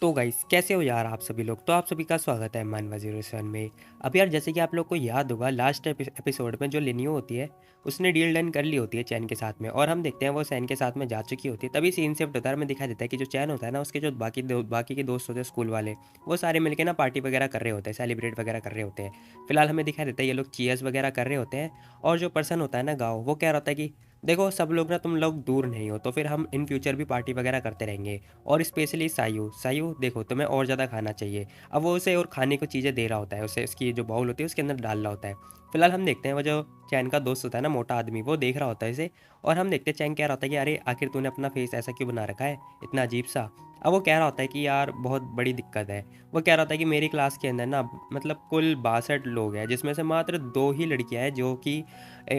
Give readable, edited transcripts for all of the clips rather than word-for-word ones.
तो गाइस कैसे हो यार आप सभी लोग। तो आप सभी का स्वागत है मानवा 07 में। अब यार जैसे कि आप लोग को याद होगा लास्ट एपिसोड में जो लिनियो होती है उसने डील डन कर ली होती है चैन के साथ में, और हम देखते हैं वो सैन के साथ में जा चुकी होती है। तभी सीन शिफ्ट होता है, हमें दिखा देता है कि जो चैन होता है ना उसके जो बाकी के दोस्त होते हैं स्कूल वाले, वो सारे मिलकर ना पार्टी वगैरह कर रहे होते हैं, सेलिब्रेट वगैरह कर रहे होते हैं। फिलहाल हमें दिखा देता है ये लोग चीयर्स वगैरह कर रहे होते हैं। और जो पर्सन होता है ना गाँव, वो कह रहा होता है कि देखो सब लोग ना, तुम लोग दूर नहीं हो तो फिर हम इन फ्यूचर भी पार्टी वगैरह करते रहेंगे। और स्पेशली सायू सायू देखो तुम्हें और ज़्यादा खाना चाहिए। अब वो उसे और खाने को चीज़ें दे रहा होता है, उसे उसकी जो बाउल होती है उसके अंदर डाल रहा होता है। फिलहाल हम देखते हैं वो जो चैन का दोस्त होता है ना, मोटा आदमी, वो देख रहा होता है इसे। और हम देखते हैं चैन कह रहा होता है कि अरे आखिर तूने अपना फेस ऐसा क्यों बना रखा है, इतना अजीब सा। अब वो कह रहा होता है कि यार बहुत बड़ी दिक्कत है। वो कह रहा होता है कि मेरी क्लास के अंदर ना मतलब कुल 62 लोग हैं, जिसमें से मात्र 2 ही लड़कियां हैं जो कि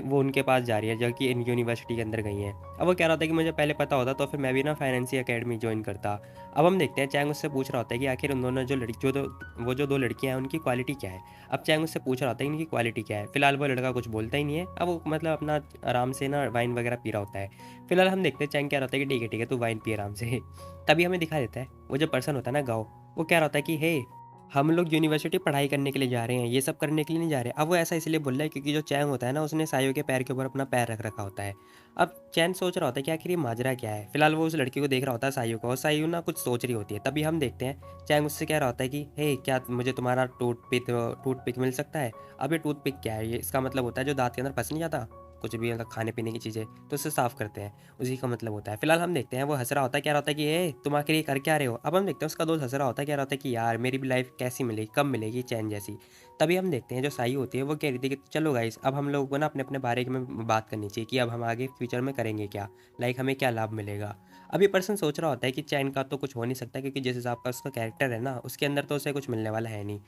वो उनके पास जा रही है, जो कि इन यूनिवर्सिटी के अंदर गई हैं। अब वो कह रहा था कि मुझे पहले पता होता तो फिर मैं भी ना फाइनेंसी अकेडमी ज्वाइन करता। अब हम देखते हैं चैंग उससे पूछ रहा होता है कि आखिर उन दोनों जो लड़की जो वो जो 2 लड़कियां हैं उनकी क्वालिटी क्या है। अब चैंग उससे पूछ रहा होता है कि इनकी क्वालिटी क्या है। फिलहाल वो लड़का कुछ बोलता ही नहीं है। अब वो मतलब अपना आराम से ना वाइन वगैरह पी रहा होता है। फिलहाल हम देखते हैं चैंग कह रहा होता है कि ठीक है तू वाइन पी आराम से। तभी हमें दिखा देता है वो जो पर्सन होता है ना गाँव, वो कह रहा होता है कि हे, हम लोग यूनिवर्सिटी पढ़ाई करने के लिए जा रहे हैं, ये सब करने के लिए नहीं जा रहे। अब वो ऐसा इसलिए बोल रहा है क्योंकि जो चैंग होता है ना उसने सायो के पैर के ऊपर अपना पैर रख रखा होता है। अब चैन सोच रहा होता है कि आखिर ये माजरा क्या है। फिलहाल वो उस लड़की को देख रहा होता है सायो को, और सायो ना कुछ सोच रही होती है। तभी हम देखते हैं चैंग उससे कह रहा होता है कि हे क्या मुझे तुम्हारा टूथपिक मिल सकता है। अब ये टूथपिक क्या है, ये इसका मतलब होता है जो दांत के अंदर फंस नहीं जाता कुछ भी, मतलब खाने पीने की चीज़ें, तो उससे साफ़ करते हैं, उसी का मतलब होता है। फिलहाल हम देखते हैं वो हंस रहा होता है, कह रहा होता है कि ए तुम आखिर ये कर क्या रहे हो। अब हम देखते हैं उसका दोस्त हंस रहा होता है, कह रहा होता है कि यार मेरी भी लाइफ कैसी मिलेगी, कब मिलेगी चैन जैसी। तभी हम देखते हैं जो साई होती है वो कह रही थी कि चलो गाइस अब हम लोगों को ना अपने अपने बारे में बात करनी चाहिए कि अब हम आगे फ्यूचर में करेंगे क्या, लाइक हमें क्या लाभ मिलेगा। अब ये पर्सन सोच रहा होता है कि चैन का तो कुछ हो नहीं सकता, क्योंकि जिस हिसाब का उसका कैरेक्टर है ना उसके अंदर तो उसे कुछ मिलने वाला है नहीं।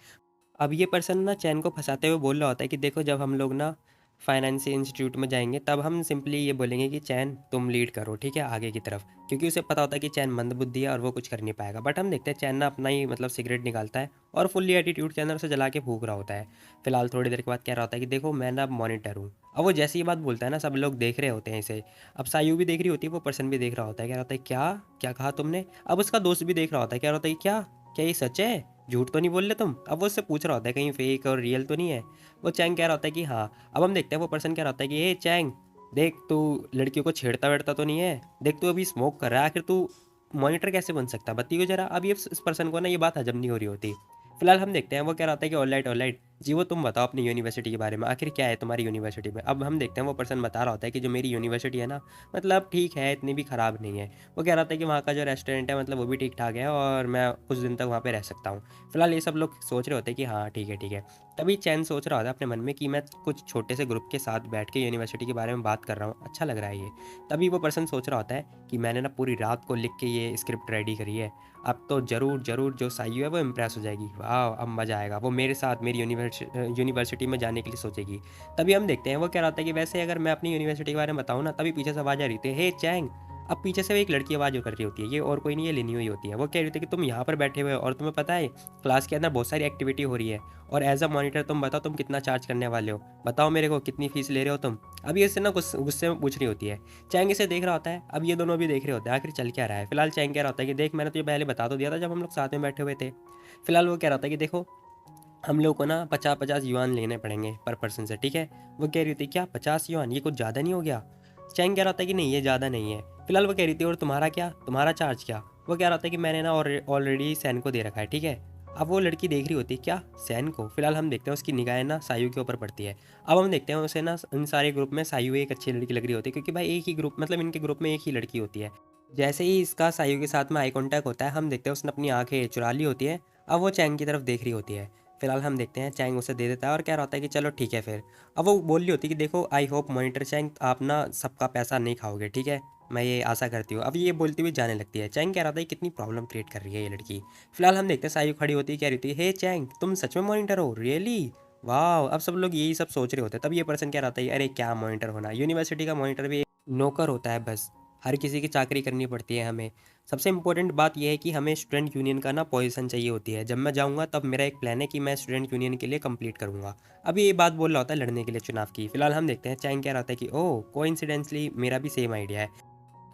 अब ये पर्सन ना चैन को फंसाते हुए बोल रहा होता है कि देखो जब हम लोग ना फाइनेंस इंस्टीट्यूट में जाएंगे तब हम सिंपली ये बोलेंगे कि चैन तुम लीड करो, ठीक है, आगे की तरफ। क्योंकि उसे पता होता है कि चैन मंदबुद्धि है और वो कुछ कर नहीं पाएगा। बट हम देखते हैं चैन ना अपना ही मतलब सिगरेट निकालता है और फुल्ली एटीट्यूड के अंदर उसे जला के फूक रहा होता है। फिलहाल थोड़ी देर के बाद कह रहा होता है कि देखो मैं ना मॉनिटर हूँ। अब वो जैसी ये बात बोलता है ना सब लोग देख रहे होते हैं इसे। अब सायु भी देख रही होती है, वो पर्सन भी देख रहा होता है, कह रहा होता है क्या क्या कहा तुमने। अब उसका दोस्त भी देख रहा होता है, कह रहा होता है कि क्या क्या ये सच है, झूठ तो नहीं बोल रहे तुम। अब वो उससे पूछ रहा होता है कहीं फेक और रियल तो नहीं है। वो चैंग कह रहा होता है कि हाँ। अब हम देखते हैं वो पर्सन कह रहा होता है कि हे चैंग, देख तू लड़कियों को छेड़ता वेड़ता तो नहीं है, देख तू अभी स्मोक कर रहा है, आखिर तू मॉनिटर कैसे बन सकता है, बत्ती को जरा। अब ये इस पर्सन को ना ये बात हजम नहीं हो रही होती। फिलहाल हम देखते हैं वो कह रहा था कि ऑल राइट जी, वो तुम बताओ अपनी यूनिवर्सिटी के बारे में, आखिर क्या है तुम्हारी यूनिवर्सिटी में। अब हम देखते हैं वो पर्सन बता रहा होता है कि जो मेरी यूनिवर्सिटी है ना, मतलब ठीक है, इतनी भी ख़राब नहीं है। वो कह रहा था कि वहाँ का जो रेस्टोरेंट है मतलब वो भी ठीक ठाक है और मैं कुछ दिन तक वहाँ पे रह सकता हूँ। फिलहाल ये सब लोग सोच रहे होते हैं कि हाँ ठीक है ठीक है। तभी चैन सोच रहा होता है अपने मन में कि मैं कुछ छोटे से ग्रुप के साथ बैठ के यूनिवर्सिटी के बारे में बात कर रहा हूँ, अच्छा लग रहा है ये। तभी वो पर्सन सोच रहा होता है कि मैंने ना पूरी रात को लिख के ये स्क्रिप्ट रेडी करी है, अब तो ज़रूर ज़रूर जो सायु है वो इम्प्रेस हो जाएगी, वाह अब मज़ा आएगा, वो मेरे साथ मेरी यूनिवर्सिटी में जाने के लिए सोचेगी। तभी हम देखते हैं वो कह रहा था कि वैसे अगर मैं अपनी यूनिवर्सिटी के बारे में बताऊँ ना, तभी पीछे से आवाज़ आ रही थी, हे चैंग। अब पीछे से एक लड़की आवाज़ कर रही होती है, ये और कोई नहीं, ये लिनी हुई होती है। वो कह रही थी कि तुम यहाँ पर बैठे हुए हो और तुम्हें पता है क्लास के अंदर बहुत सारी एक्टिविटी हो रही है, और एज अ मॉनिटर तुम बताओ तुम कितना चार्ज करने वाले हो, बताओ मेरे को कितनी फीस ले रहे हो तुम। अब ये इससे ना गुस्से में पूछ रही होती है। चैंग इसे देख रहा होता है। अब ये दोनों भी देख रहे होते हैं आखिर चल क्या रहा है। फिलहाल चैंग कह रहा होता है कि देख मैंने तुझे पहले बता तो दिया था जब हम लोग साथ में बैठे हुए थे। फिलहाल वो कह रहा था कि देखो हम लोग को ना 50-50 युआन लेने पड़ेंगे पर पर्सन से, ठीक है। वो कह रही थी क्या 50 युआन, ये कुछ ज़्यादा नहीं हो गया। चैंग कह रहा था कि नहीं ये ज़्यादा नहीं है। फिलहाल वो कह रही थी और तुम्हारा क्या, तुम्हारा चार्ज क्या। वो कह रहा था कि मैंने ना ऑलरेडी सैन को दे रखा है, ठीक है। अब वो लड़की देख रही होती है क्या, सैन को। फिलहाल हम देखते हैं उसकी निगाहें ना सायु के ऊपर पड़ती है। अब हम देखते हैं उसे ना इन सारे ग्रुप में सायु एक अच्छी लड़की लग रही होती है, क्योंकि भाई एक ही ग्रुप मतलब इनके ग्रुप में एक ही लड़की होती है। जैसे ही इसका सायु के साथ में आई कांटेक्ट होता है, हम देखते हैं उसने अपनी आंखें चुरा ली होती है। अब वो चैंग की तरफ देख रही होती है। फिलहाल हम देखते हैं चैंग उसे दे देता है और कह रहा होता है कि चलो ठीक है फिर। अब वो बोल रही होती है कि देखो आई होप मॉनिटर चैंग आप ना सबका पैसा नहीं खाओगे, ठीक है, मैं ये आशा करती हूँ। अब ये बोलती हुई जाने लगती है। चैंग कह रहा था कितनी प्रॉब्लम क्रिएट कर रही है ये लड़की। फिलहाल हम देखते हैं सायु खड़ी होती है, कह रही थी हे चैंग तुम सच में मॉनिटर हो, रियली, वाह। अब सब लोग यही सब सोच रहे होते हैं। तब ये पर्सन कह रहा था अरे क्या मॉनिटर होना, यूनिवर्सिटी का मॉनिटर भी एक नौकर होता है बस, हर किसी की चाकरी करनी पड़ती है हमें। सबसे इम्पोर्टेंट बात यह है कि हमें स्टूडेंट यूनियन का ना पोजीशन चाहिए होती है। जब मैं जाऊंगा तब मेरा एक प्लान है कि मैं स्टूडेंट यूनियन के लिए कंप्लीट करूंगा। अभी ये बात बोल रहा होता है लड़ने के लिए चुनाव की। फिलहाल हम देखते हैं चैंग कह रहा था कि ओह कोइंसिडेंटली मेरा भी सेम आइडिया है।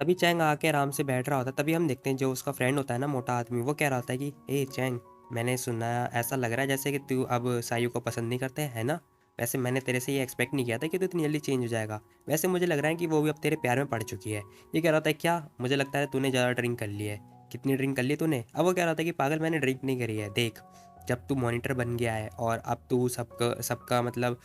तभी चैंग आके आराम से बैठ रहा होता है, तभी हम देखते हैं जो उसका फ्रेंड होता है ना मोटा आदमी, वो कह रहा होता है कि ए चैंग, मैंने सुना ऐसा लग रहा है जैसे कि तू अब सायु को पसंद नहीं करते है ना? वैसे मैंने तेरे से ये एक्सपेक्ट नहीं किया था कि तू इतनी जल्दी चेंज हो जाएगा। वैसे मुझे लग रहा है कि वो भी अब तेरे प्यार में पड़ चुकी है। ये कह रहा था क्या? मुझे लगता है तूने ज़्यादा ड्रिंक कर ली है। कितनी ड्रिंक कर ली तूने? अब वो कह रहा था कि पागल मैंने ड्रिंक नहीं करी है। देख, जब तू मॉनिटर बन गया है और अब तू सबका सबका मतलब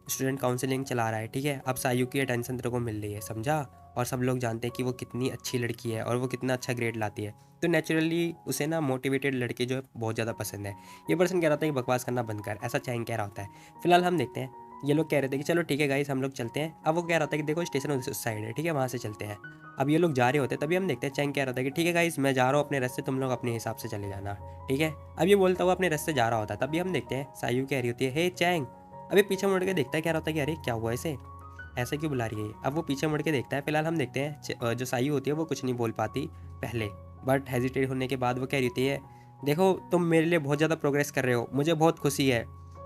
स्टूडेंट काउंसलिंग चला रहा है, ठीक है? अब सायु की अटेंशन तेरे को मिल रही है, समझा? और सब लोग जानते हैं कि वो कितनी अच्छी लड़की है और वो कितना अच्छा ग्रेड लाती है, तो नेचुरली उसे ना मोटिवेटेड लड़के जो है बहुत ज़्यादा पसंद है। ये पर्सन कह रहा था कि बकवास करना बंद कर, ऐसा चैंग कह रहा होता है। फिलहाल हम देखते हैं, ये लोग कह रहे थे कि चलो ठीक है गाइस हम लोग चलते हैं। अब वो कह रहा था कि देखो स्टेशन उस साइड है, ठीक है, वहाँ से चलते हैं। अब ये लोग जा रहे होते हैं, तभी हम देखते हैं चैंग कह रहा था कि ठीक है गाइस मैं जा रहा हूँ अपने रास्ते, तुम लोग अपने हिसाब से चले जाना, ठीक है। अब ये बोलता हुआ अपने रास्ते जा रहा होता है, तभी हम देखते हैं सायु कह रही होती है हे चैंग। अभी पीछे मुड़ के देखता है, कह रहा होता है कि अरे क्या हुआ इसे, ऐसे क्यों बुला रही है ये? अब वो पीछे मुड़ के देखता है। फिलहाल हम देखते हैं जो सायु होती है वो कुछ नहीं बोल पाती पहले, बट हेजिटेट होने के बाद वो कह रही होती है देखो तुम मेरे लिए बहुत ज़्यादा प्रोग्रेस कर रहे हो, मुझे बहुत खुशी है,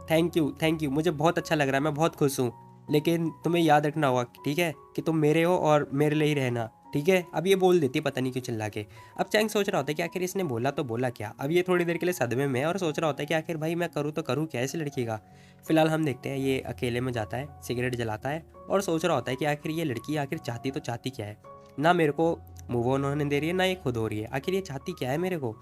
थैंक यू, मुझे बहुत अच्छा लग रहा है, मैं बहुत खुश हूँ। लेकिन तुम्हें याद रखना होगा, ठीक है, कि तुम मेरे हो और मेरे लिए ही रहना, ठीक है। अब ये बोल देती है पता नहीं क्यों चिल्ला के। अब चैंग सोच रहा होता है कि आखिर इसने बोला तो बोला क्या। अब ये थोड़ी देर के लिए सदमे में है और सोच रहा होता है कि आखिर भाई मैं करूँ तो करूँ क्या इस लड़की का। फिलहाल हम देखते हैं ये अकेले में जाता है, सिगरेट जलाता है और सोच रहा होता है कि आखिर ये लड़की आखिर चाहती तो चाहती क्या है। ना मेरे को मूव ऑन होने दे रही है, ना ये खुद हो रही है, आखिर ये चाहती क्या है मेरे को।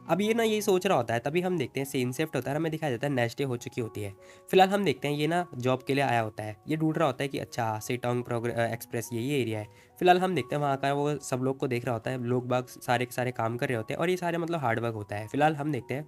अब ये ना यही सोच रहा होता है, तभी हम देखते हैं सीन शिफ्ट होता है, हमें दिखाया जाता है नेक्स्ट डे हो चुकी होती है। फिलहाल हम देखते हैं ये ना जॉब के लिए आया होता है, ये ढूंढ रहा होता है कि अच्छा सेटोंग एक्सप्रेस यही एरिया है। फिलहाल हम देखते हैं वहाँ का वो सब लोग को देख रहा होता है, लोग बाग सारे के सारे काम कर रहे होते हैं और ये सारे मतलब हार्ड वर्क होता है। फिलहाल हम देखते हैं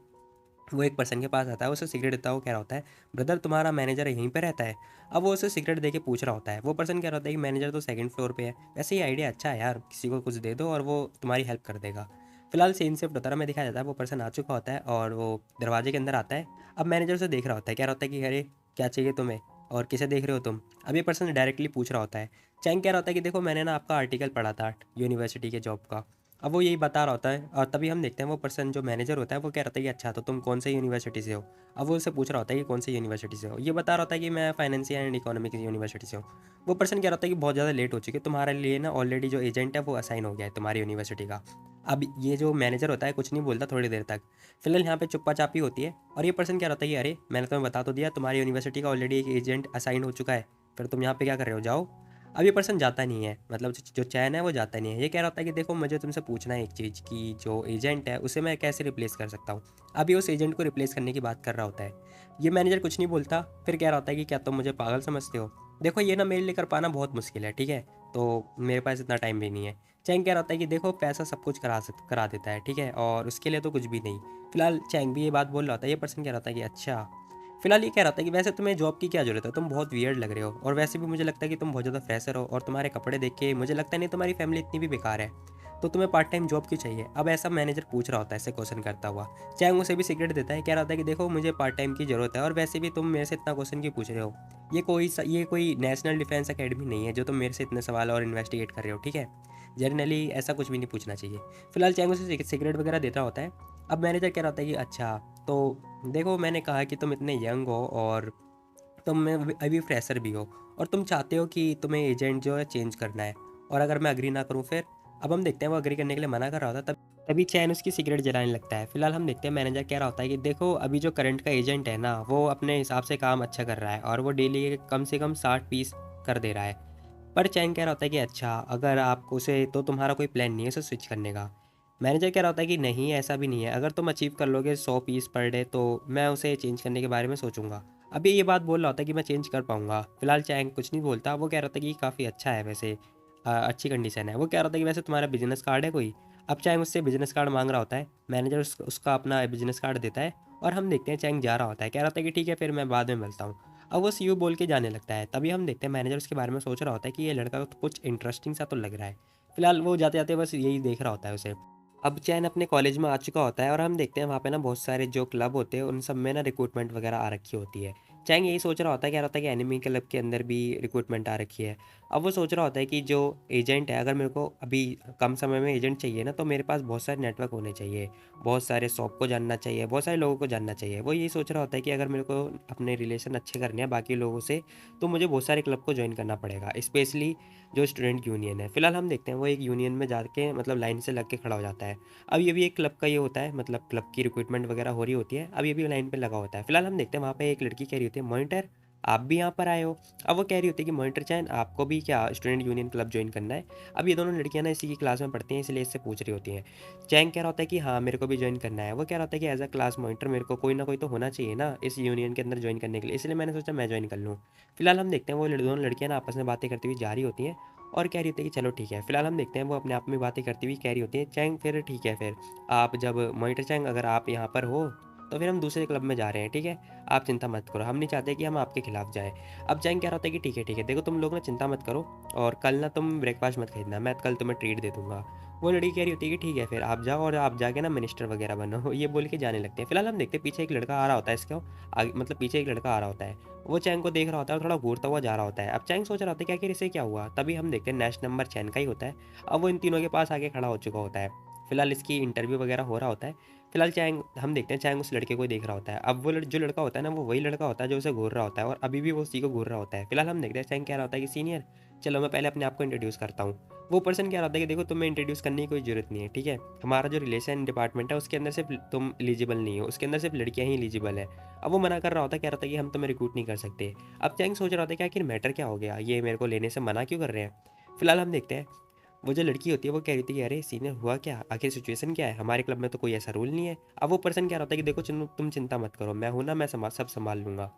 वो एक पर्सन के पास आता है, उसे सिगरेट देता है, वो कह रहा होता है ब्रदर तुम्हारा मैनेजर यहीं पे रहता है। अब वो उसे सिगरेट दे के पूछ रहा होता है, वो पर्सन कह रहा होता है कि मैनेजर तो सेकंड फ्लोर पे है। वैसे ये आइडिया अच्छा है यार, किसी को कुछ दे दो और वो तुम्हारी हेल्प कर देगा। फिलहाल सीन शिफ्ट होता है, हमें दिखाया जाता है वो पर्सन आ चुका होता है और वो दरवाजे के अंदर आता है। अब मैनेजर उसे देख रहा होता है, कह रहा होता है कि अरे क्या चाहिए तुम्हें और किसे देख रहे हो तुम। अब ये पर्सन डायरेक्टली पूछ रहा होता है। चैंग कह रहा होता है कि देखो मैंने ना आपका आर्टिकल पढ़ा था यूनिवर्सिटी के जॉब का। अब वो यही बता रहा होता है और तभी हम देखते हैं वो पर्सन जो मैनेजर होता है वो कह रहा था कि अच्छा तो तुम कौन से यूनिवर्सिटी से हो। अब वो उससे पूछ रहा होता है कि कौन से यूनिवर्सिटी से हो, ये बता रहा होता है कि मैं फाइनेंशियल एंड इकोनॉमिक्स यूनिवर्सिटी से हूँ। वो पर्सन कह रहा होता है कि बहुत ज़्यादा लेट हो चुकी है, तुम्हारे लिए ना ऑलरेडी जो एजेंट है वो असाइन हो गया है तुम्हारी यूनिवर्सिटी का। अब ये जो मैनेजर होता है कुछ नहीं बोलता थोड़ी देर तक। फिलहाल यहाँ पे चुप्पा चापी होती है और ये पर्सन कह रहा होता है कि अरे मैंने तुम्हें बता तो दिया तुम्हारी यूनिवर्सिटी का ऑलरेडी एक एजेंट असाइन हो चुका है, फिर तुम यहाँ पे क्या कर रहे हो, जाओ। अब ये पर्सन जाता नहीं है, मतलब जो चैन है वो जाता नहीं है। ये कह रहा होता है कि देखो मुझे तुमसे पूछना है एक चीज़ कि जो एजेंट है उसे मैं कैसे रिप्लेस कर सकता हूँ। अब ये उस एजेंट को रिप्लेस करने की बात कर रहा होता है। ये मैनेजर कुछ नहीं बोलता, फिर कह रहा होता है कि क्या तुम मुझे पागल समझते हो, देखो ये ना मेरे लिए कर पाना बहुत मुश्किल है, ठीक है, तो मेरे पास इतना टाइम भी नहीं है। चैंग कह रहा होता है कि देखो पैसा सब कुछ करा देता है, ठीक है, और उसके लिए तो कुछ भी नहीं। फिलहाल चैंग भी ये बात बोल रहा होता है, ये पर्सन कह रहा होता है कि अच्छा। फिलहाल ये कह रहा था कि वैसे तुम्हें जॉब की क्या जरूरत है, तुम बहुत वियर्ड लग रहे हो और वैसे भी मुझे लगता है कि तुम बहुत ज़्यादा फ्रेशर हो और तुम्हारे कपड़े देख के मुझे लगता नहीं तुम्हारी फैमिली इतनी भी बेकार है, तो तुम्हें पार्ट टाइम जॉब क्यों चाहिए। अब ऐसा मैनेजर पूछ रहा होता है ऐसे क्वेश्चन करता हुआ। चैंग उसे भी सिगरेट देता है, कह रहा था कि देखो मुझे पार्ट टाइम की ज़रूरत है और वैसे भी तुम मेरे से इतना क्वेश्चन क्यों पूछ रहे हो। ये कोई नेशनल डिफेंस अकेडमी नहीं है जो तुम मेरे से इतने सवाल और इन्वेस्टिगेट कर रहे हो, ठीक है, जनरली ऐसा कुछ भी नहीं पूछना चाहिए। फिलहाल चैंग उसे सिगरेट वगैरह देता होता है। अब मैनेजर कह रहा होता है कि अच्छा तो देखो मैंने कहा कि तुम इतने यंग हो और तुम में अभी फ्रेशर भी हो और तुम चाहते हो कि तुम्हें एजेंट जो है चेंज करना है, और अगर मैं अग्री ना करूँ फिर। अब हम देखते हैं वो अग्री करने के लिए मना कर रहा होता है, तब तभी चैन उसकी सिगरेट जलाने लगता है। फिलहाल हम देखते हैं मैनेजर कह रहा होता है कि देखो अभी जो करंट का एजेंट है ना वो अपने हिसाब से काम अच्छा कर रहा है और वो डेली कम से कम 60 पीस कर दे रहा है। पर चैंग कह रहा होता है कि अच्छा अगर आप उसे तो तुम्हारा कोई प्लान नहीं है उसे स्विच करने का। मैनेजर कह रहा होता है कि नहीं ऐसा भी नहीं है, अगर तुम अचीव कर लोगे 100 पीस पर डे तो मैं उसे चेंज करने के बारे में सोचूंगा। अभी ये बात बोल रहा होता है कि मैं चेंज कर पाऊंगा। फिलहाल चैंग कुछ नहीं बोलता, वो कह रहा था कि काफ़ी अच्छा है वैसे, अच्छी कंडीशन है। वो कह रहा था कि वैसे तुम्हारा बिजनेस कार्ड है कोई। अब चैंग उससे बिजनेस कार्ड मांग रहा होता है, मैनेजर उसका अपना बिजनेस कार्ड देता है और हम देखते हैं चैंग जा रहा होता है, कह रहा था कि ठीक है फिर मैं बाद में मिलता हूँ। अब वो सीयू बोल के जाने लगता है, तभी हम देखते हैं मैनेजर उसके बारे में सोच रहा होता है कि ये लड़का तो कुछ इंटरेस्टिंग सा तो लग रहा है। फिलहाल वो जाते जाते बस यही देख रहा होता है उसे। अब चैन अपने कॉलेज में आ चुका होता है और हम देखते हैं वहाँ पे ना बहुत सारे जो क्लब होते हैं उन सब में ना रिक्रूटमेंट वगैरह आ रखी होती है। चैंग यही सोच रहा होता है, कह रहा होता है कि एनिमी क्लब के अंदर भी रिक्रूटमेंट आ रखी है। अब वो सोच रहा होता है कि जो एजेंट है, अगर मेरे को अभी कम समय में एजेंट चाहिए ना, तो मेरे पास बहुत सारे नेटवर्क होने चाहिए, बहुत सारे शॉप को जानना चाहिए, बहुत सारे लोगों को जानना चाहिए। वो यही सोच रहा होता है कि अगर मेरे को अपने रिलेशन अच्छे करने हैं बाकी लोगों से, तो मुझे बहुत सारे क्लब को ज्वाइन करना पड़ेगा, स्पेशली जो स्टूडेंट यूनियन है। फिलहाल हम देखते हैं वो एक यूनियन में जाके मतलब लाइन से लग के खड़ा हो जाता है। अब ये भी एक क्लब का ये होता है, मतलब क्लब की रिक्रूटमेंट वगैरह हो रही होती है। अब ये भी लाइन पे लगा होता है। फिलहाल हम देखते हैं वहाँ पे एक लड़की कह रही होती है, मॉनिटर आप भी यहाँ पर आए हो। अब वो कह रही होती है कि मॉनिटर चैन आपको भी क्या स्टूडेंट यूनियन क्लब ज्वाइन करना है। अब ये दोनों लड़कियां ना इसी की क्लास में पढ़ती हैं, इसलिए इससे पूछ रही होती हैं। चैंग कह रहा होता है कि हाँ मेरे को भी ज्वाइन करना है। वो कह रहा होता है कि एज अ क्लास मॉनिटर मेरे को कोई ना कोई तो होना चाहिए ना इस यूनियन के अंदर ज्वाइन करने के लिए, इसलिए मैंने सोचा मैं ज्वाइन कर लूँ। फिलहाल हम देखते हैं वो दोनों लड़कियां ना आपस में बातें करती हुई जा रही होती हैं और कह रही होती है कि चलो ठीक है। फिलहाल हम देखते हैं वो अपने आप में बातें करती हुई कह रही होती है, चैंग फिर ठीक है, फिर आप जब मॉनिटर चैंग अगर आप यहाँ पर हो तो फिर हम दूसरे क्लब में जा रहे हैं, ठीक है। आप चिंता मत करो, हम नहीं चाहते कि हम आपके खिलाफ जाएं। अब चैंग कह रहा होता है कि ठीक है, देखो तुम लोग ना चिंता मत करो, और कल ना तुम ब्रेकफास्ट मत खरीदना, मैं कल तुम्हें ट्रीट दे दूंगा। वो लड़की कह रही होती है कि ठीक है फिर आप जाओ और आप जाके ना मिनिस्टर वगैरह बनो। ये बोल के जाने लगते हैं। फिलहाल हम देखते हैं पीछे एक लड़का आ रहा होता है इसको आगे, मतलब पीछे एक लड़का आ रहा होता है। वो चैंग को देख रहा होता है और थोड़ा घूरता हुआ जा रहा होता है। अब चैंग सोच रहा होता है कि आखिर इसे क्या हुआ। तभी हम देखते हैं नेक्स्ट नंबर चैन का ही होता है। अब वो इन तीनों के पास आके खड़ा हो चुका होता है। फिलहाल इसकी इंटरव्यू वगैरह हो रहा होता है। फिलहाल चैंग हम देखते हैं चैंग उस लड़के को देख रहा होता है। अब वो जो लड़का होता है ना, वो वही लड़का होता है जो उसे घूर रहा होता है, और अभी भी वो उसी को घूर रहा होता है। फिलहाल हम देखते हैं चैंग कह रहा होता है कि सीनियर चलो मैं पहले अपने आप को इंट्रोड्यूस करता हूँ। वो पर्सन कह रहा होता है कि देखो तुम्हें इंट्रोड्यूस करने की कोई ज़रूरत नहीं है, ठीक है। हमारा जो रिलेशन डिपार्टमेंट है उसके अंदर सिर्फ तुम एलिजिबल नहीं हो, उसके अंदर सिर्फ लड़कियां ही एलिजिबल है। अब वो मना कर रहा होता है, कह रहा था कि हम तुम्हें रिक्रूट नहीं कर सकते। अब चैंग सोच रहा होता है कि आखिर मैटर क्या हो गया, ये मेरे को लेने से मना क्यों कर रहे हैं। फिलहाल हम देखते हैं वो जो लड़की होती है वो कह रही थी कि अरे सीनियर हुआ क्या, आखिर सिचुएशन क्या है, हमारे क्लब में तो कोई ऐसा रूल नहीं है। अब वो पर्सन कह रहा होता है कि देखो तुम चिंता मत करो, मैं हूँ ना, मैं सब संभाल लूंगा,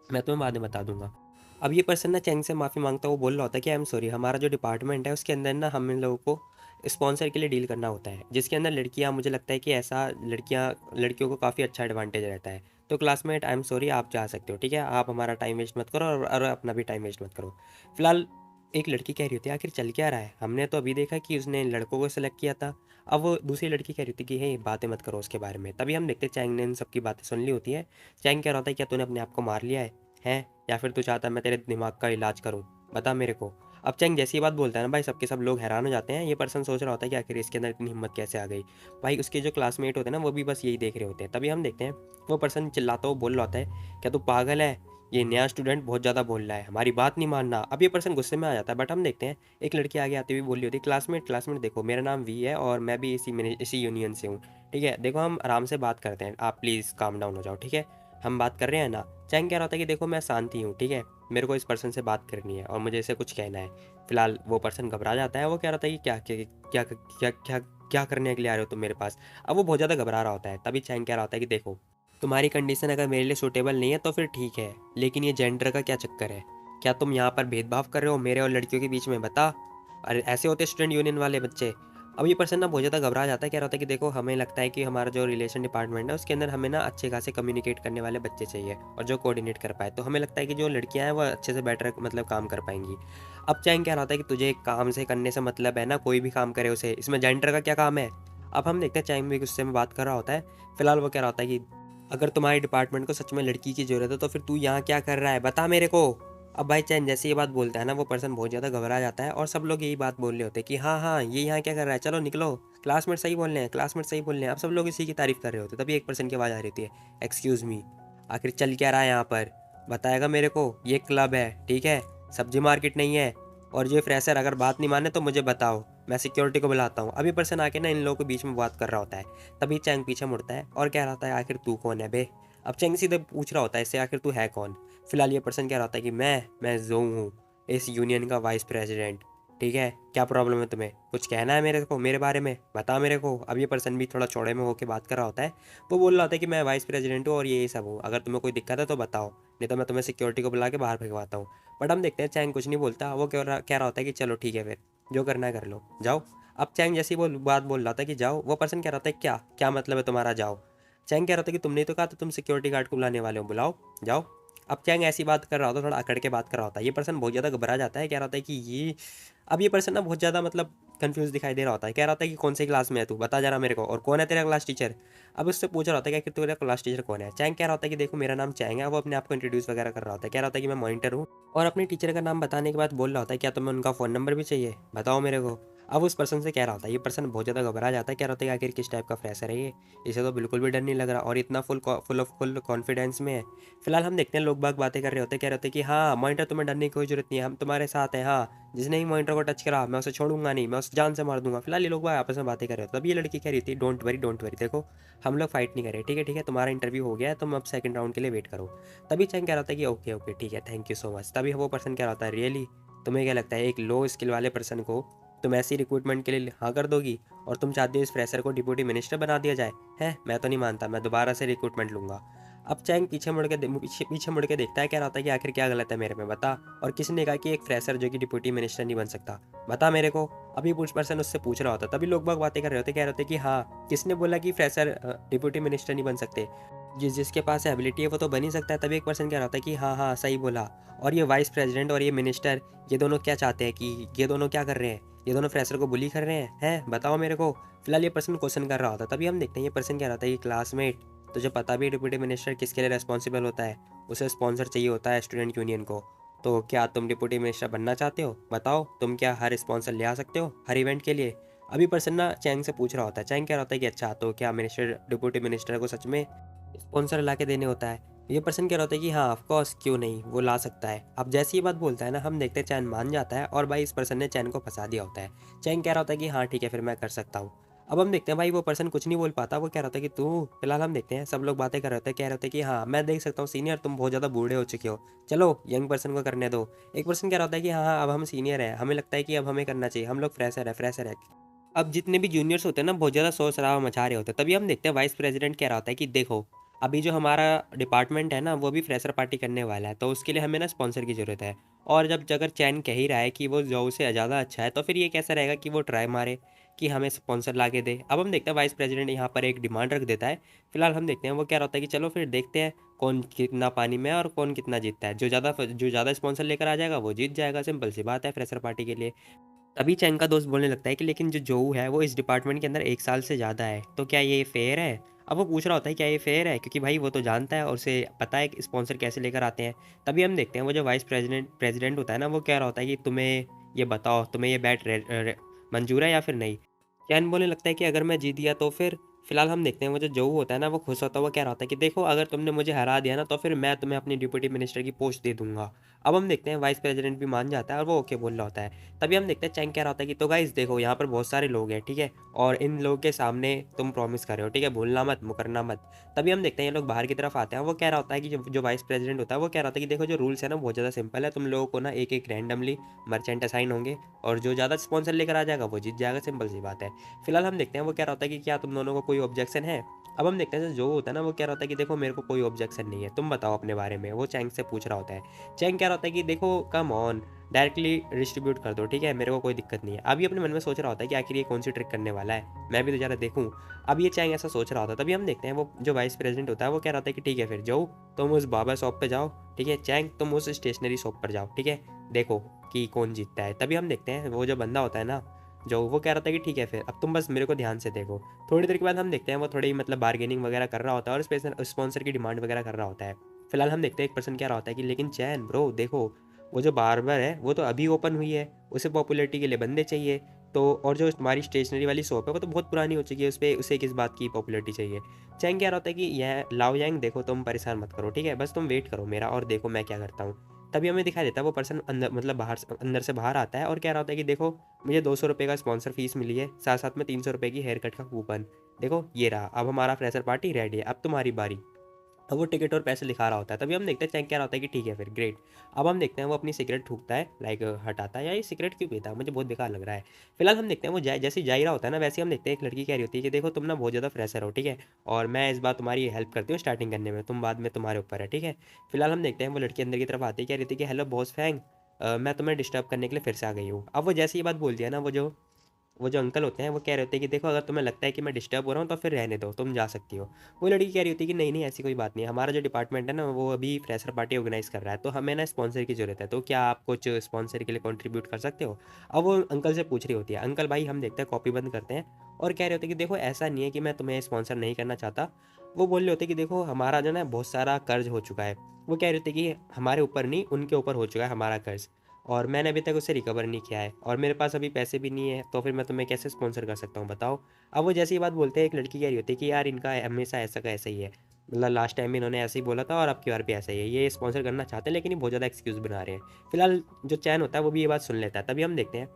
मैं तुम्हें बाद में बता दूंगा। अब ये पर्सन ना चैंग से माफ़ी मांगता हुआ बोल रहा होता है कि आई एम सॉरी, हमारा जो डिपार्टमेंट है उसके अंदर ना हम इन लोगों को स्पॉन्सर के लिए डील करना होता है, जिसके अंदर लड़कियां, मुझे लगता है कि ऐसा लड़कियों को काफ़ी अच्छा एडवांटेज रहता है। तो क्लासमेट आई एम सॉरी, आप जा सकते हो, ठीक है। आप हमारा टाइम वेस्ट मत करो और अपना भी टाइम वेस्ट मत करो। फिलहाल एक लड़की कह रही होती है आखिर चल क्या रहा है, हमने तो अभी देखा कि उसने लड़कों को सेलेक्ट किया था। अब वो दूसरी लड़की कह रही थी कि हे बातें मत करो उसके बारे में। तभी हम देखते हैं चैंग ने इन सबकी बातें सुन ली होती है। चैंग कह रहा होता है क्या तूने अपने आप को मार लिया है या फिर तू चाहता है मैं तेरे दिमाग का इलाज करूं, बता मेरे को। अब चैंग जैसी बात बोलता है ना भाई, सबके सब लोग हैरान हो जाते हैं। ये पर्सन सोच रहा होता है कि आखिर इसके अंदर इतनी हिम्मत कैसे आ गई। भाई उसके जो क्लासमेट होते हैं ना वो भी बस यही देख रहे होते हैं। तभी हम देखते हैं वो पर्सन चिल्लाता हुआ बोल रहा होता है, क्या तू पागल है, ये नया स्टूडेंट बहुत ज़्यादा बोल रहा है, हमारी बात नहीं मानना। अब ये पर्सन गुस्से में आ जाता है। बट हम देखते हैं एक लड़की आगे आती हुई बोल रही होती है, क्लासमेट क्लासमेट देखो मेरा नाम वी है और मैं भी इसी यूनियन से हूँ, ठीक है। देखो हम आराम से बात करते हैं, आप प्लीज़ काम डाउन हो जाओ, ठीक है। हम बात कर रहे हैं ना। चैंग कह रहा होता है कि देखो मैं शांति हूँ, ठीक है, मेरे को इस पर्सन से बात करनी है और मुझे इसे कुछ कहना है। फिलहाल वो पर्सन घबरा जाता है। वो कह रहा था कि क्या क्या क्या क्या क्या क्या करने के लिए आ रहे हो तुम मेरे पास। अब वो बहुत ज़्यादा घबरा रहा होता है। तभी चैंग कह रहा होता है कि देखो तुम्हारी कंडीशन अगर मेरे लिए सूटेबल नहीं है तो फिर ठीक है, लेकिन ये जेंडर का क्या चक्कर है, क्या तुम यहाँ पर भेदभाव कर रहे हो मेरे और लड़कियों के बीच में, बता। अरे ऐसे होते स्टूडेंट यूनियन वाले बच्चे। अब ये पर्सन ना बहुत ज़्यादा घबरा जाता है, कह रहा होता है कि देखो हमें लगता है कि हमारा जो रिलेशन डिपार्टमेंट है उसके अंदर हमें ना अच्छे खासे कम्युनिकेट करने वाले बच्चे चाहिए और जो कोऑर्डिनेट कर पाए। तो हमें लगता है कि जो लड़कियां हैं वो अच्छे से बेटर मतलब काम कर पाएंगी। अब चैंग कह रहा होता है कि तुझे एक काम से करने से मतलब है ना, कोई भी काम करे उसे, इसमें जेंडर का क्या काम है। अब हम देखते हैं चैंग भी गुस्से में बात कर रहा होता है। फिलहाल वो कह रहा होता है कि अगर तुम्हारे डिपार्टमेंट को सच में लड़की की ज़रूरत है तो फिर तू यहाँ क्या कर रहा है, बता मेरे को। अब भाई चैन जैसे ये बात बोलता है ना, वो पर्सन बहुत ज़्यादा घबरा जाता है और सब लोग यही बात बोल रहे होते हैं कि हाँ हाँ ये यहाँ क्या कर रहा है, चलो निकलो, क्लासमेट सही बोल रहे हैं, क्लासमेट सही बोल रहे हैं। अब सब लोग इसी की तारीफ कर रहे होते हैं। तभी एक पर्सन की आवाज़ आ रही होती है, एक्सक्यूज़ मी, आखिर चल क्या रहा है यहाँ पर, बताएगा मेरे को। ये क्लब है, ठीक है, सब्जी मार्केट नहीं है। और ये फ्रेशर अगर बात नहीं माने तो मुझे बताओ, मैं सिक्योरिटी को बुलाता हूँ। अभी पर्सन आके ना इन लोगों के बीच में बात कर रहा होता है। तभी चैंग पीछे मुड़ता है और कह रहा था आखिर तू कौन है बे। अब चैंग सीधे पूछ रहा होता है इससे आखिर तू है कौन। फिलहाल ये पर्सन कह रहा होता है कि मैं जोंग हूँ, इस यूनियन का वाइस प्रेसिडेंट, ठीक है। क्या प्रॉब्लम है तुम्हें, कुछ कहना है मेरे को, मेरे बारे में बता मेरे को। अब ये पर्सन भी थोड़ा चौड़े में होकर बात कर रहा होता है। वो बोल रहा होता है कि मैं वाइस प्रेसिडेंट हूँ और ये सब हूँ, अगर तुम्हें कोई दिक्कत है तो बताओ, नहीं तो मैं तुम्हें सिक्योरिटी को बुला के बाहर भगवाता हूँ। बट हम देखते हैं चैंग कुछ नहीं बोलता। वो कह रहा होता है कि चलो ठीक है फिर जो करना है कर लो, जाओ। अब चैंग जैसी वो बात बोल रहा था कि जाओ, वो पर्सन कह रहा था क्या क्या मतलब है तुम्हारा जाओ। चैंग कह रहा था कि तुमने तो कहा था तुम सिक्योरिटी गार्ड को बुलाने वाले हो, बुलाओ जाओ। अब चैंग ऐसी बात कर रहा होता, थोड़ा अकड़ के बात कर रहा होता है। ये पर्सन बहुत ज़्यादा घबरा जाता है, कह रहा होता है कि ये अब ये पर्सन ना बहुत ज़्यादा मतलब कंफ्यूज दिखाई दे रहा होता है, कह रहा होता है कि कौन सी क्लास में है तू, बता जरा मेरे को, और कौन है तेरा क्लास टीचर। अब उससे पूछ रहा होता है कि तेरा क्लास टीचर कौन है। चैंग कह रहा होता है कि देखो मेरा नाम चैंग है। वो अपने आप को इंट्रोड्यूस वगैरह कर रहा होता है, कह रहा होता है कि मैं मॉनिटर हूँ, और अपनी टीचर का नाम बताने के बाद बोल रहा होता है क्या तुम्हें उनका फ़ोन नंबर भी चाहिए, बताओ मेरे को। अब उस पर्सन से कह रहा होता है, ये पर्सन बहुत ज़्यादा घबरा जाता है, कह रहा होता है कि आखिर किस टाइप का फ्रेशर है ये, इसे तो बिल्कुल भी डर नहीं लग रहा और इतना फुल कॉन्फिडेंस में है। फिलहाल हम देखते हैं लोग बाग बातें कर रहे होते हैं, कह रहे होते हैं कि हाँ मॉनिटर तुम्हें डरने की कोई जरूरत नहीं है, हम तुम्हारे साथ हैं। हाँ, जिसने ही मॉनिटर को टच करा मैं उसे छोड़ूंगा नहीं, मैं उसे जान से मार दूंगा। फिलहाल ये लोग बाग आपस में बातें कर रहे होते, तब ये लड़की कह रही थी डोंट वरी देखो हम लोग फाइट नहीं कर रहे, ठीक है तुम्हारा इंटरव्यू हो गया है, तुम अब सेकंड राउंड के लिए वेट करो। तभी चैंग कह रहा था कि ओके ओके ठीक है, थैंक यू सो मच। तभी वो पर्सन कह रहा था रियली, तुम्हें क्या लगता है एक लो स्किल वाले पर्सन को तुम ऐसी रिक्रूटमेंट के लिए हाँ कर दोगी, और तुम चाहती हो इस फ्रेशर को डिप्यूटी मिनिस्टर बना दिया जाए? है, मैं तो नहीं मानता, मैं दोबारा से रिक्रूटमेंट लूंगा। अब चैंग पीछे मुड़ के देखता है, कह रहा होता है कि आखिर क्या गलत है मेरे में, बता। और किसने कहा कि एक फ्रेशर जो कि डिप्यूटी मिनिस्टर नहीं बन सकता, बता मेरे को। अभी कुछ पर्सन उससे पूछ रहा होता, तभी लोग बाग बातें कर रहे होते, कह रहे होते कि हाँ किसने बोला कि फ्रेशर डिप्यूटी मिनिस्टर नहीं बन सकते, जिसके पास एबिलिटी है वो तो बन ही सकता है। तभी एक पर्सन कह रहा होता है कि हाँ हाँ सही बोला। और ये वाइस प्रेसिडेंट और ये मिनिस्टर, ये दोनों क्या चाहते हैं, कि ये दोनों क्या कर रहे हैं, ये दोनों फ्रेशर को बुली कर रहे हैं बताओ मेरे को। फिलहाल ये पर्सन क्वेश्चन कर रहा होता, तभी हम देखते हैं ये पर्सन कह रहा था कि क्लासमेट तुझे पता भी है डिप्यूटी मिनिस्टर किसके लिए रेस्पॉन्सिबल होता है, उसे स्पॉन्सर चाहिए होता है स्टूडेंट यूनियन को। तो क्या तुम डिप्यूटी मिनिस्टर बनना चाहते हो, बताओ तुम क्या हर स्पॉन्सर ले आ सकते हो हर इवेंट के लिए। अभी पर्सन ना चैंग से पूछ रहा होता है, चैंग कह रहा होता है कि अच्छा तो क्या मिनिस्टर डिप्यूटी मिनिस्टर को सच में स्पॉन्सर ला के देने होता है। ये पर्सन कह रहा होता है कि हाँ ऑफ कोर्स क्यों नहीं, वो ला सकता है। अब जैसी ये बात बोलता है ना, हम देखते हैं चैन मान जाता है, और भाई इस पर्सन ने चैन को फंसा दिया होता है। चैन कह रहा होता है कि हाँ ठीक है फिर मैं कर सकता हूँ। अब हम देखते हैं भाई वो पर्सन कुछ नहीं बोल पाता, वो कह रहा था कि तू। फिलहाल हम देखते हैं सब लोग बातें कर रहे होते हैं, कह रहे होते हैं कि हाँ मैं देख सकता हूँ सीनियर तुम बहुत ज़्यादा बूढ़े हो चुके हो, चलो यंग पर्सन को करने दो। एक पर्सन कह रहा होता है कि हाँ हाँ अब हम सीनियर हैं, हमें लगता है कि अब हमें करना चाहिए, हम लोग फ्रेशर है। अब जितने भी जूनियर्स होते हैं ना बहुत ज़्यादा शोर शराबा मचा रहे होते हैं। तभी हम देखते हैं वाइस प्रेसिडेंट कह रहा होता है कि देखो अभी जो हमारा डिपार्टमेंट है ना वो भी फ्रेशर पार्टी करने वाला है, तो उसके लिए हमें ना स्पॉन्सर की ज़रूरत है। और जब अगर चैन कह ही रहा है कि वो जो से ज़्यादा अच्छा है, तो फिर ये कैसा रहेगा कि वो ट्राई मारे कि हमें स्पॉन्सर ला के दे। अब हम देखते हैं वाइस प्रेसिडेंट यहाँ पर एक डिमांड रख देता है। फिलहाल हम देखते हैं वो कह रहा होता है कि चलो फिर देखते हैं कौन कितना पानी में है और कौन कितना जीतता है। जो ज़्यादा स्पॉन्सर लेकर आ जाएगा वो जीत जाएगा, सिंपल सी बात है फ्रेशर पार्टी के लिए। तभी चैंग का दोस्त बोलने लगता है कि लेकिन जो जोऊ है वो इस डिपार्टमेंट के अंदर 1 साल से ज़्यादा है, तो क्या ये फेयर है? अब वो पूछ रहा होता है क्या ये फेयर है, क्योंकि भाई वो तो जानता है और उसे पता है कि स्पॉन्सर कैसे लेकर आते हैं। तभी हम देखते हैं वो जो वाइस प्रेसिडेंट होता है ना, वो कह रहा होता है कि तुम्हें ये बताओ तुम्हें ये बैट मंजूर है या फिर नहीं। चैन बोलने लगता है कि अगर मैं जीत गया तो फिर। फिलहाल हम देखते हैं वो जो जोऊ होता है ना वो खुश होता हुआ कह रहा होता है कि देखो अगर तुमने मुझे हरा दिया ना तो फिर मैं तुम्हें अपनी डिप्यूटी मिनिस्टर की पोस्ट दे दूंगा। अब हम देखते हैं वाइस प्रेसिडेंट भी मान जाता है और वो ओके बोल रहा होता है। तभी हम देखते हैं चैंग कह रहा होता है कि तो गाइस देखो यहाँ पर बहुत सारे लोग हैं, ठीक है, और इन लोगों के सामने तुम प्रॉमिस कर रहे हो, ठीक है, भूलना मत मुकरना मत। तभी हम देखते हैं ये लोग बाहर की तरफ आते हैं, वो कह रहा होता है कि जो वाइस प्रेसिडेंट होता है वो कह रहा होता है कि देखो जो रूल्स है ना बहुत ज़्यादा सिंपल है, तुम लोगों को ना एक एक रैंडमली मर्चेंट असाइन होंगे, और जो ज़्यादा स्पॉन्सर लेकर आ जाएगा वो जीत जाएगा, सिंपल सी बात है। फिलहाल हम देखते हैं वो कह रहा होता है कि क्या तुम दोनों को कोई ऑब्जेक्शन है। अब हम देखते हैं जो होता है ना वो कह रहा होता है कि देखो मेरे को कोई ऑब्जेक्शन नहीं है, तुम बताओ अपने बारे में। वो चैंग से पूछ रहा होता है। चैंग कह रहा होता है कि देखो कम ऑन, डायरेक्टली डिस्ट्रीब्यूट कर दो, ठीक है, मेरे को कोई दिक्कत नहीं है। अब ये अपने मन में सोच रहा होता है कि आखिर ये कौन सी ट्रिक करने वाला है, मैं भी तो ज़रा देखूँ। अब ये चैंग ऐसा सोच रहा होता है। तभी हम देखते हैं वो जो वाइस प्रेसिडेंट होता है वो कह रहा होता है कि ठीक है फिर जाओ तुम उस बाबा शॉप पे जाओ, ठीक है, चैंग तुम उस स्टेशनरी शॉप पर जाओ, ठीक है, देखो कि कौन जीतता है। तभी हम देखते हैं वो जो बंदा होता है ना जो, वो कह रहा था कि ठीक है फिर अब तुम बस मेरे को ध्यान से देखो। थोड़ी देर के बाद हम देखते हैं वो थोड़ी मतलब बार्गेनिंग वगैरह कर रहा होता है और स्पॉन्सर की डिमांड वगैरह कर रहा होता है। फिलहाल हम देखते हैं एक पर्सन कह रहा होता है कि लेकिन चैन ब्रो देखो वो जो बार्बर है वो तो अभी ओपन हुई है, उसे पॉपुलैरिटी के लिए बंदे चाहिए। तो और जो तुम्हारी स्टेशनरी वाली शॉप है वो तो बहुत पुरानी हो चुकी है, उसे किस बात की पॉपुलैरिटी चाहिए। चैंग कह रहा होता है कि यह लाओ यांग देखो तुम परेशान मत करो, ठीक है, बस तुम वेट करो मेरा और देखो मैं क्या करता हूँ। तभी हमें दिखाई देता है वो पर्सन अंदर मतलब अंदर से बाहर आता है और कह रहा होता है कि देखो मुझे 200 रुपये का स्पॉन्सर फीस मिली है, साथ साथ में 300 रुपये की हेयर कट का कूपन, देखो ये रहा, अब हमारा फ्रेशर पार्टी रेडी है, अब तुम्हारी बारी। अब वो टिकट और पैसे लिखा रहा होता है। तभी हम देखते हैं चैंक क्या होता है कि ठीक है फिर ग्रेट। अब हम देखते हैं वो अपनी सिगरेट थूकता है, लाइक हटाता है, या ये सिगरेट क्यों पीता है, मुझे बहुत बेकार लग रहा है। फिलहाल हम देखते हैं वो जैसे ही जा ही रहा होता है ना, वैसे ही हम देखते हैं एक लड़की कह रही होती है कि देखो तुम ना बहुत ज़्यादा फ्रेशर हो, ठीक है, और मैं इस बार तुम्हारी हेल्प करती हूँ स्टार्टिंग करने में, तुम बाद में तुम्हारे ऊपर है, ठीक है। फिलहाल हम देखते हैं वो लड़की अंदर की तरफ आती है, कह रही थी कि हेलो बॉस फैंग, मैं तुम्हें डिस्टर्ब करने के लिए फिर से आ गई हूँ। अब वो जैसे ये बात बोलती है ना वो जो वो जो अंकल होते हैं वो कह रहे होते हैं कि देखो अगर तुम्हें लगता है कि मैं डिस्टर्ब हो रहा हूँ तो फिर रहने दो, तुम जा सकती हो। वो लड़की कह रही होती है कि नहीं नहीं ऐसी कोई बात नहीं है, हमारा जो डिपार्टमेंट है ना वो अभी फ्रेशर पार्टी ऑर्गेनाइज कर रहा है, तो हमें ना स्पॉन्सर की ज़रूरत है, तो क्या आप कुछ स्पॉन्सर के लिए कॉन्ट्रीब्यूट कर सकते हो। अब वो अंकल से पूछ रही होती है, अंकल भाई हम देखते हैं कॉपी बंद करते हैं, और कह रहे होते हैं कि देखो ऐसा नहीं है कि मैं तुम्हें स्पॉन्सर नहीं करना चाहता। वो बोल रहे होते हैं कि देखो हमारा जो ना बहुत सारा कर्ज हो चुका है। वो कह रहे थे कि हमारे ऊपर नहीं उनके ऊपर हो चुका है हमारा कर्ज, और मैंने अभी तक उसे रिकवर नहीं किया है, और मेरे पास अभी पैसे भी नहीं है, तो फिर मैं तुम्हें कैसे स्पॉन्सर कर सकता हूँ बताओ। अब वो जैसी बात बोलते हैं, एक लड़की कह रही होती है कि यार इनका हमेशा ऐसा का ऐसा ही है, मतलब लास्ट टाइम भी इन्होंने ऐसे ही बोला था और अब की बार भी ऐसा ही है, ये स्पॉन्सर करना चाहते हैं लेकिन ये बहुत ज़्यादा एक्सक्यूज़ बना रहे हैं। फिलहाल जो चैन होता है वो भी ये बात सुन लेता है। तभी हम देखते हैं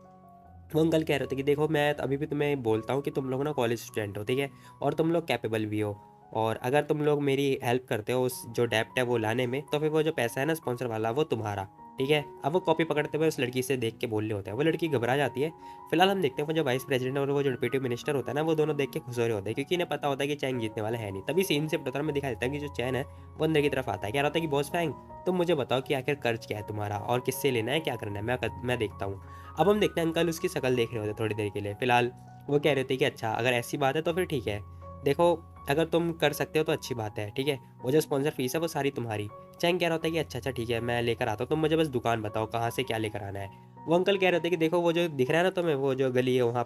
वो अंकल कह रहे थे कि देखो मैं अभी भी तुम्हें बोलता हूँ कि तुम लोग ना कॉलेज स्टूडेंट हो, ठीक है, और तुम लोग कैपेबल भी हो, और अगर तुम लोग मेरी हेल्प करते हो उस जो डेप्ट है वो लाने में, तो फिर वो जो पैसा है ना स्पॉन्सर वाला वो तुम्हारा, ठीक है। अब वो कॉपी पकड़ते हुए उस लड़की से देख के बोल रहे होते हैं, वो लड़की घबरा जाती है। फिलहाल हम देखते हैं वो जो वाइस प्रेसिडेंट और वो जो डिप्टी मिनिस्टर होता है ना, वो दोनों देख के खुश हो रहे होते हैं, क्योंकि इन्हें पता होता है कि चैन जीतने वाला है नहीं। तभी सीन से में दिखा देता है कि जो चैन है वो अंदर की तरफ आता है, कह रहा होता है कि बॉस फैंग तुम मुझे बताओ कि आखिर कर्ज क्या है तुम्हारा और किससे लेना है, क्या करना है, मैं देखता हूँ। अब हम देखते हैं अंकल उसकी शक्ल देख रहे होते थोड़ी देर के लिए। फिलहाल वो कह रहे थे कि अच्छा अगर ऐसी बात है तो फिर ठीक है, देखो अगर तुम कर सकते हो तो अच्छी बात है, ठीक है, वो जो स्पॉन्सर फीस है वो सारी तुम्हारी। चैंग कह रहा होता है कि अच्छा अच्छा ठीक है मैं लेकर आता हूँ, तुम मुझे बस दुकान बताओ कहाँ से क्या लेकर आना है। वो अंकल कह रहे थे कि देखो वो जो दिख रहा है ना तुम्हें, वो जो गली है वहाँ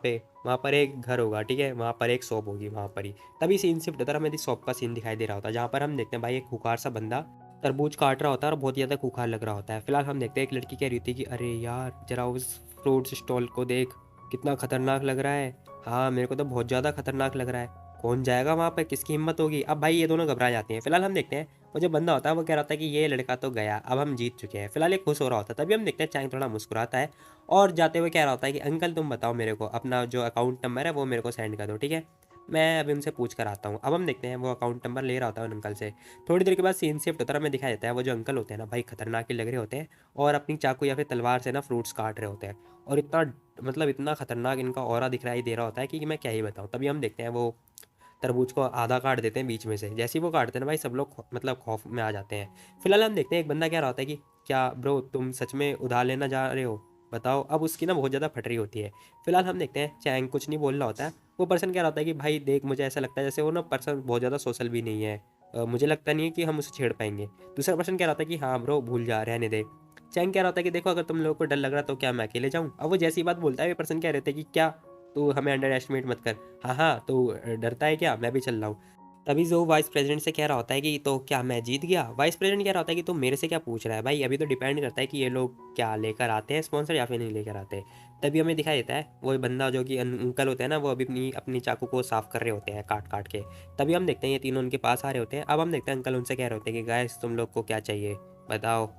पर एक घर होगा, ठीक है, वहाँ पर एक शॉप होगी वहाँ पर ही। तभी सीन शिफ्ट होता है, हमें शॉप का सीन दिखाई दे रहा होता है, जहाँ पर हम देखते हैं भाई एक खुखार सा बंदा तरबूज काट रहा होता है और बहुत ज़्यादा खूंखार लग रहा होता है। फिलहाल हम देखते हैं एक लड़की कह रही थी कि अरे यार जरा उस फ्रूट्स स्टॉल को देख, कितना खतरनाक लग रहा है। हाँ मेरे को तो बहुत ज़्यादा खतरनाक लग रहा है, कौन जाएगा वहाँ पर, किसकी हिम्मत होगी। अब भाई ये दोनों घबरा जाते हैं। फिलहाल हम देखते हैं वो जो बंदा होता है वो कह रहा होता है कि ये लड़का तो गया, अब हम जीत चुके हैं। फिलहाल ये खुश हो रहा होता है। तभी हम देखते हैं चांग थोड़ा मुस्कुराता है और जाते हुए कह रहा होता है कि अंकल तुम बताओ मेरे को अपना जो अकाउंट नंबर है वो मेरे को सेंड कर दो, ठीक है, मैं अभी उनसे पूछ कर आता हूँ। अब हम देखते हैं वो अकाउंट नंबर ले रहा होता है उन अंकल से। थोड़ी देर के बाद सीन शिफ्ट होता है, हमें दिखाई देता है वो जो अंकल होते हैं ना भाई खतरनाक ही लग रहे होते हैं, और अपनी चाकू या फिर तलवार से ना फ्रूट्स काट रहे होते हैं, और इतना मतलब इतना खतरनाक इनका ऑरा दिखाई दे रहा होता है कि मैं क्या ही बताऊँ। तभी हम देखते हैं वो तरबूज को आधा काट देते हैं बीच में से। जैसे ही वो काटते हैं ना भाई सब लोग मतलब खौफ में आ जाते हैं। फिलहाल हम देखते हैं एक बंदा कह रहा होता है कि क्या ब्रो तुम सच में उधार लेना जा रहे हो, बताओ। अब उसकी ना बहुत ज़्यादा फट रही होती है। फिलहाल हम देखते हैं चैंग कुछ नहीं बोल रहा होता है। वो पर्सन कह रहा होता है कि भाई देख मुझे ऐसा लगता है जैसे वो ना पर्सन बहुत ज़्यादा सोशल भी नहीं है, मुझे लगता नहीं है कि हम उसे छेड़ पाएंगे। दूसरा पर्सन कह रहा था कि हाँ ब्रो भूल जा, रहने दे। चैंग कह रहा था कि देखो अगर तुम लोगों को डर लग रहा तो क्या मैं अकेले जाऊँ। अब वो जैसी बात बोलता है ये पर्सन कह रहे थे कि क्या तू हमें अंडर एस्टिमेट मत कर, हाँ हाँ तू डरता है क्या, मैं भी चल रहा हूँ। तभी जो वाइस प्रेसिडेंट से कह रहा होता है कि तो क्या मैं जीत गया। वाइस प्रेसिडेंट कह रहा होता है कि तुम मेरे से क्या पूछ रहा है भाई, अभी तो डिपेंड करता है कि ये लोग क्या लेकर आते हैं स्पॉन्सर या फिर नहीं लेकर आते। तभी हमें दिखाई देता है वो बंदा जो कि अंकल होते हैं ना, वो अभी अपनी अपनी चाकू को साफ कर रहे होते हैं काट काट के। तभी हम देखते हैं ये तीनों उनके पास आ रहे होते हैं। अब हम देखते हैं अंकल उनसे कह रहे होते हैं कि गाइस तुम लोग को क्या चाहिए बताओ।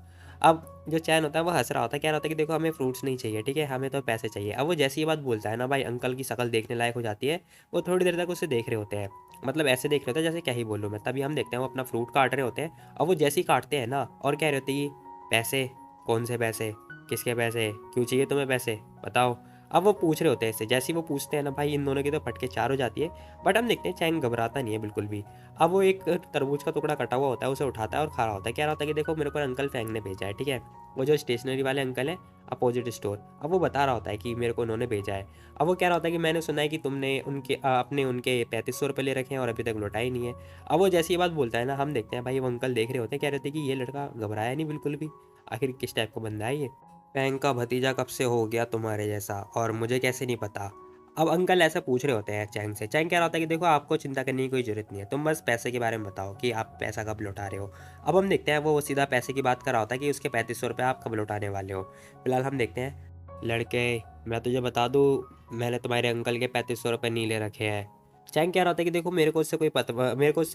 अब जो चैन होता है वो हंस रहा होता है, कह रहा होता है कि देखो हमें फ्रूट्स नहीं चाहिए, ठीक है, हमें तो पैसे चाहिए। अब वो जैसी ये बात बोलता है ना भाई अंकल की शक्ल देखने लायक हो जाती है। वो थोड़ी देर तक उसे देख रहे होते हैं, मतलब ऐसे देख रहे होते हैं जैसे क्या ही बोलूँ मैं। तभी हम देखते हैं वो अपना फ्रूट काट रहे होते हैं। अब वो जैसे ही काटते हैं ना और कह रहे होते हैं कि पैसे, कौन से पैसे, किसके पैसे, क्यों चाहिए तुम्हें पैसे बताओ। अब वो पूछ रहे होते हैं इससे। जैसे ही वो पूछते हैं ना भाई इन दोनों की तो फटके चार हो जाती है। बट हम देखते हैं चैंग घबराता नहीं है बिल्कुल भी। अब वो एक तरबूज का टुकड़ा कटा हुआ होता है उसे उठाता है और खा रहा होता है, कह रहा होता है कि देखो मेरे को अंकल फैंग ने भेजा है, ठीक है, वो जो स्टेशनरी वाले अंकल हैं अपोजिट स्टोर। अब वो बता रहा होता है कि मेरे को उन्होंने भेजा है। अब वो कह रहा होता है कि मैंने सुना है कि तुमने अपने उनके 3500 रुपये ले रखे हैं और अभी तक लौटाए नहीं है। अब वो जैसी ये बात बोलता है ना हम देखते हैं भाई वो अंकल देख रहे होते हैं, कह रहे थे कि ये लड़का घबराया नहीं बिल्कुल भी, आखिर किस टाइप का बंदा है ये। फैंग का भतीजा कब से हो गया तुम्हारे जैसा और मुझे कैसे नहीं पता। अब अंकल ऐसा पूछ रहे होते हैं चैंग से। चैंग कह रहा होता है कि देखो आपको चिंता करने की कोई ज़रूरत नहीं है, तुम बस पैसे के बारे में बताओ कि आप पैसा कब लौटा रहे हो। अब हम देखते हैं वो सीधा पैसे की बात कर रहा होता है कि उसके 3500 रुपये आप कब लौटाने वाले हो। फिलहाल हम देखते हैं लड़के, मैं तुझे बता दूँ मैंने तुम्हारे अंकल के 3500 रुपये नहीं ले रखे हैं। चैंग कह रहा होता है कि देखो मेरे को उससे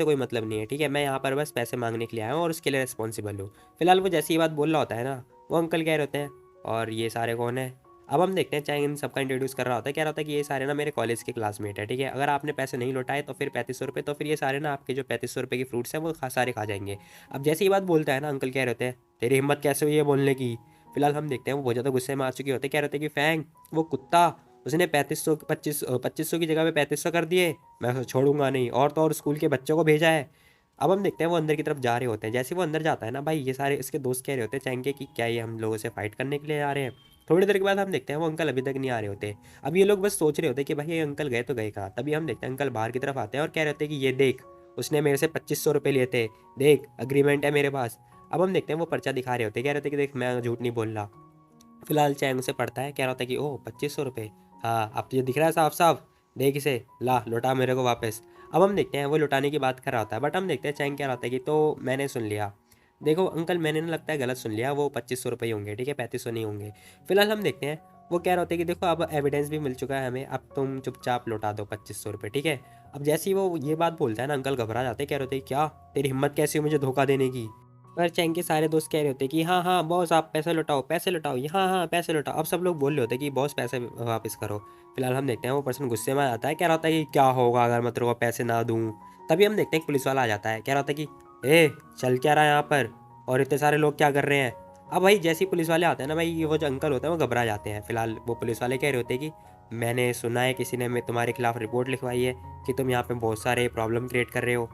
कोई मतलब नहीं है, ठीक है, मैं यहाँ पर बस पैसे मांगने के लिए आया हूँ और उसके लिए रिस्पॉन्सिबल हूँ। फिलहाल वो जैसी ये बात बोल रहा होता है ना वो अंकल कह रहे होते हैं और ये सारे कौन है। अब हम देखते हैं चैंग इन सबका इंट्रोड्यूस कर रहा होता है, कह रहा होता है कि ये सारे ना मेरे कॉलेज के क्लासमेट है, ठीक है, अगर आपने पैसे नहीं लौटाए तो फिर 3500 रुपये, तो फिर ये सारे ना आपके जो 3500 रुपये की फ्रूट्स हैं वो सारे खा जाएंगे। अब जैसे ही बात बोलता है ना अंकल कह रहे होते हैं तेरी हिम्मत कैसे हुई है बोलने की। फिलहाल हम देखते हैं वो बहुत ज़्यादा गुस्से में आ चुके होते हैं, कह रहे होते हैं कि फैंग वो कुत्ता, उसने 2500 की जगह पे 3500 कर दिए, मैं उसे छोड़ूंगा नहीं, और तो और स्कूल के बच्चों को भेजा है, अब हम देखते हैं वो अंदर की तरफ जा रहे होते हैं। जैसे वो अंदर जाता है ना भाई, ये सारे इसके दोस्त कह रहे होते हैं चैंग के कि क्या ये हम लोगों से फाइट करने के लिए आ रहे हैं। थोड़ी देर के बाद हम देखते हैं वो अंकल अभी तक नहीं आ रहे होते। अब ये लोग बस सोच रहे होते हैं कि भाई ये अंकल गए तो गए कहाँ। तभी हम देखते हैं अंकल बाहर की तरफ आते हैं और कह रहे होते हैं कि ये देख, उसने मेरे से 2500 रुपये लिए थे, देख अग्रीमेंट है मेरे पास। अब हम देखते हैं वो पर्चा दिखा रहे होते हैं, कह रहे होते हैं कि देख मैं झूठ नहीं बोल रहा। फिलहाल चैंग उसे पढ़ता है, कह रहा होता है कि ओह 2500 रुपये, हाँ अब तुझे दिख रहा है साफ साफ, देख इसे, ला लौटा मेरे को वापस। अब हम देखते हैं वो लुटाने की बात कर रहा होता है, बट हम देखते हैं चैंग क्या होता है कि तो मैंने सुन लिया, देखो अंकल मैंने ना लगता है गलत सुन लिया, वो 2500 रुपये होंगे, ठीक है 3500 नहीं होंगे। फिलहाल हम देखते हैं वो कह रहा होता है कि देखो अब एविडेंस भी मिल चुका है हमें, अब तुम चुपचाप लौटा दो 2500 रुपये, ठीक है। अब जैसे ही वो ये बात बोलता है ना, अंकल घबरा जाते हैं, कह रहे होते हैं क्या तेरी हिम्मत कैसी हो मुझे धोखा देने की। पर चैंग के सारे दोस्त कह रहे होते हैं कि हाँ हाँ बॉस आप पैसे लौटाओ, पैसे लौटाओ, हाँ हाँ पैसे लौटाओ। अब सब लोग बोल रहे होते हैं कि बॉस पैसे वापस करो। फिलहाल हम देखते हैं वो पर्सन गुस्से में आता है, कह रहा होता है कि क्या होगा अगर मैं तेरे को पैसे ना दूँ। तभी हम देखते हैं एक पुलिस वाला आ जाता है, कह रहा होता है कि ए चल क्या रहा है यहाँ पर, और इतने सारे लोग क्या कर रहे हैं। अब भाई जैसे ही पुलिस वाले आते हैं ना भाई, वो जो अंकल होते हैं वो घबरा जाते हैं। फिलहाल वो पुलिस वाले कह रहे होते हैं कि मैंने सुना है किसी ने मैं तुम्हारे खिलाफ रिपोर्ट लिखवाई है कि तुम यहाँ पे बहुत सारे प्रॉब्लम क्रिएट कर रहे हो,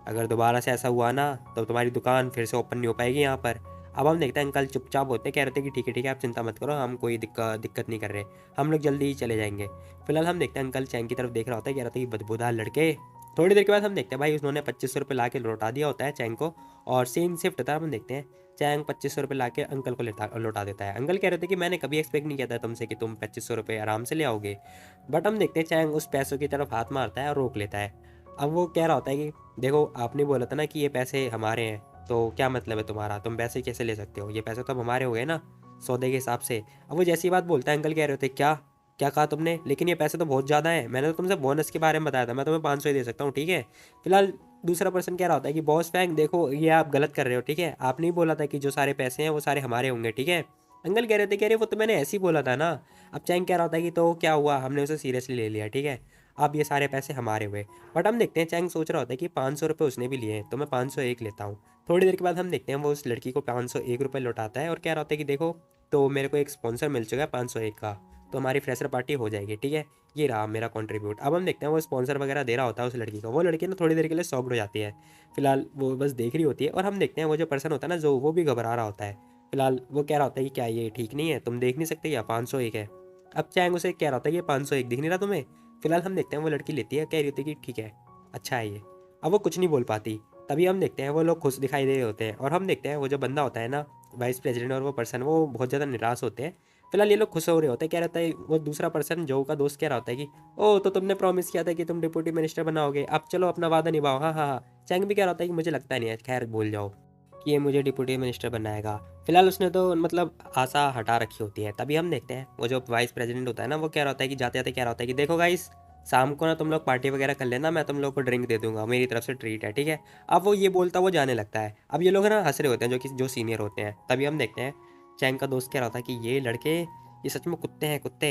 अगर दोबारा से ऐसा हुआ ना तो तुम्हारी दुकान फिर से ओपन नहीं हो पाएगी यहाँ पर। अब हम देखते हैं अंकल चुपचाप होते हैं, कह रहे थे कि ठीक है आप चिंता मत करो, हम कोई दिक्कत नहीं कर रहे, हम लोग जल्दी ही चले जाएंगे। फिलहाल हम देखते हैं अंकल चैंग की तरफ देख रहा होता है, कह रहा था कि बदबूदार लड़के। थोड़ी देर के बाद हम देखते हैं भाई उन्होंने 2500 रुपये ला के लौटा दिया होता है चैंग को, और सीन शिफ्ट होता है। हम देखते हैं चैंग 2500 रुपये ला के अंकल को लौटा देता है। अंकल कह रहे थे कि मैंने कभी एक्सपेक्ट नहीं किया था तुमसे कि तुम 2500 रुपये आराम से ले आओगे। बट हम देखते हैं चैंग उस पैसों की तरफ हाथ मारता है और रोक लेता है। अब वो कह रहा होता है कि देखो आपने बोला था ना कि ये पैसे हमारे हैं, तो क्या मतलब है तुम्हारा, तुम पैसे कैसे ले सकते हो, ये पैसे तो अब हमारे हो गए ना सौदे के हिसाब से। अब वो जैसी बात बोलता है, अंकल कह रहे होते क्या क्या कहा तुमने, लेकिन ये पैसे तो बहुत ज़्यादा हैं, मैंने तो तुमसे बोनस के बारे में बताया था, मैं तुम्हें 500 ही दे सकता हूँ, ठीक है। फिलहाल दूसरा पर्सन कह रहा होता है कि बॉस फैंग देखो ये आप गलत कर रहे हो, ठीक है, आपने ही बोला था कि जो सारे पैसे हैं वो सारे हमारे होंगे, ठीक है। अंकल कह रहे थे, कह रहे वो तो मैंने ऐसे ही बोला था ना। अब चैंग कह रहा होता है कि तो क्या हुआ, हमने उसे सीरियसली ले लिया, ठीक है, अब ये सारे पैसे हमारे हुए। बट हम देखते हैं चैंग सोच रहा होता है कि 500 रुपये उसने भी लिए हैं तो मैं 501 लेता हूँ। थोड़ी देर के बाद हम देखते हैं वो उस लड़की को 501 रुपये लौटाता है और कह रहा होता है कि देखो तो मेरे को एक स्पॉन्सर मिल चुका है 501 का, तो हमारी फ्रेशर पार्टी हो जाएगी, ठीक है, ये रहा मेरा कॉन्ट्रीब्यूट। अब हम देखते हैं वो स्पॉन्सर वगैरह दे रहा होता है उस लड़की को, वो लड़की ना थोड़ी देर के लिए सॉफ्ट हो जाती है। फिलहाल वो बस देख रही होती है, और हम देखते हैं वो जो पर्सन होता है ना जो, वो भी घबरा रहा होता है। फिलहाल वो कह रहा होता है कि क्या ये ठीक नहीं है, तुम देख नहीं सकते, या 501 है। अब चैंग उसे कह रहा होता है कि 501 दिख नहीं रहा तुम्हें। फिलहाल हम देखते हैं वो लड़की लेती है, कह रही होती है कि ठीक है अच्छा है ये। अब वो कुछ नहीं बोल पाती। तभी हम देखते हैं वो लोग खुश दिखाई दे रहे होते हैं, और हम देखते हैं वो जो बंदा होता है ना वाइस प्रेसिडेंट और वो पर्सन, वो बहुत ज़्यादा निराश होते हैं। फिलहाल ये लोग खुश हो रहे होते हैं, क्या रहता है वो दूसरा पर्सन जो का दोस्त कह रहा होता है कि ओ तो तुमने प्रॉमिस किया था कि तुम डिप्टी मिनिस्टर बनाओगे, अब चलो अपना वादा निभाओ, हाँ हाँ हाँ। चैंग भी कह रहा होता है कि मुझे लगता नहीं है, खैर भूल जाओ कि ये मुझे डिप्टी मिनिस्टर बनाएगा। फिलहाल उसने तो मतलब आशा हटा रखी होती है। तभी हम देखते हैं वो जो वाइस प्रेसिडेंट होता है ना, वो कह रहा होता है कि जाते जाते कह रहा होता है कि देखो गाइस, शाम को ना तुम लोग पार्टी वगैरह कर लेना, मैं तुम लोग को ड्रिंक दे दूंगा, मेरी तरफ से ट्रीट है, ठीक है। अब वो ये बोलता वो जाने लगता है। अब ये लोग ना हंस रहे होते हैं जो सीनियर होते हैं। तभी हम देखते हैं चैंग का दोस्त कह रहा था कि ये लड़के ये सच में कुत्ते हैं कुत्ते,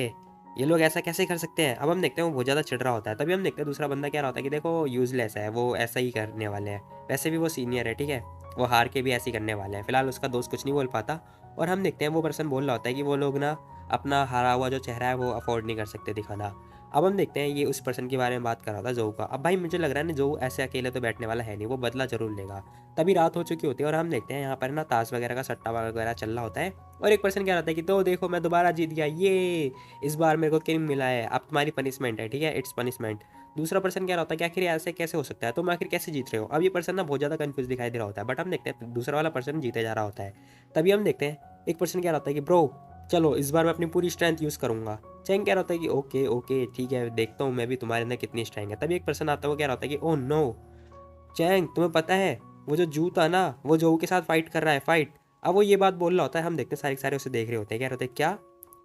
ये लोग ऐसा कैसे कर सकते हैं। अब हम देखते हैं वो बहुत ज़्यादा चिढ़ रहा होता है। तभी हम देखते हैं दूसरा बंदा कह रहा होता है कि देखो यूजलेस है, वो ऐसा ही करने वाले हैं, वैसे भी वो सीनियर है, ठीक है, वो हार के भी ऐसे ही करने वाले हैं। फिलहाल उसका दोस्त कुछ नहीं बोल पाता, और हम देखते हैं वो पर्सन बोल रहा होता है कि वो लोग ना अपना हारा हुआ जो चेहरा है वो अफोर्ड नहीं कर सकते दिखाना। अब हम देखते हैं ये उस पर्सन के बारे में बात कर रहा था जोऊ का। अब भाई मुझे लग रहा है ना जोऊ ऐसे अकेले तो बैठने वाला है नहीं, वो बदला जरूर लेगा। तभी रात हो चुकी होती है, और हम देखते हैं यहाँ पर ना ताश वगैरह का सट्टा वगैरह चल रहा होता है, और एक पर्सन कह रहा था कि तो देखो मैं दोबारा जीत गया, ये इस बार मेरे को किंग मिला है, अब तुम्हारी पनिशमेंट है, ठीक है, इट्स पनिशमेंट। दूसरा पर्सन कह रहा होता है कि आखिर ऐसे कैसे हो सकता है, तुम आखिर कैसे जीत रहे हो। अब ये पर्सन ना बहुत ज़्यादा कंफ्यूज दिखाई दे रहा होता है, बट हम देखते हैं दूसरा वाला पर्सन जीते जा रहा होता है। तभी हम देखते हैं एक पर्सन कह रहा होता है कि ब्रो चलो इस बार मैं अपनी पूरी स्ट्रेंथ यूज़ करूंगा। चैंग कह रहा होता है कि ओके ओके ठीक है, देखता हूँ मैं भी तुम्हारे अंदर कितनी स्ट्रेंथ है। तभी एक पर्सन आता है, वो कह रहा होता है कि ओह नो चैंग तुम्हें पता है वो जो जू था ना वो जोऊ के साथ फाइट कर रहा है, फाइट। अब वो ये बात बोल रहा होता है, हम देखते हैं सारे सारे उसे देख रहे होते हैं, कह रहे होते हैं क्या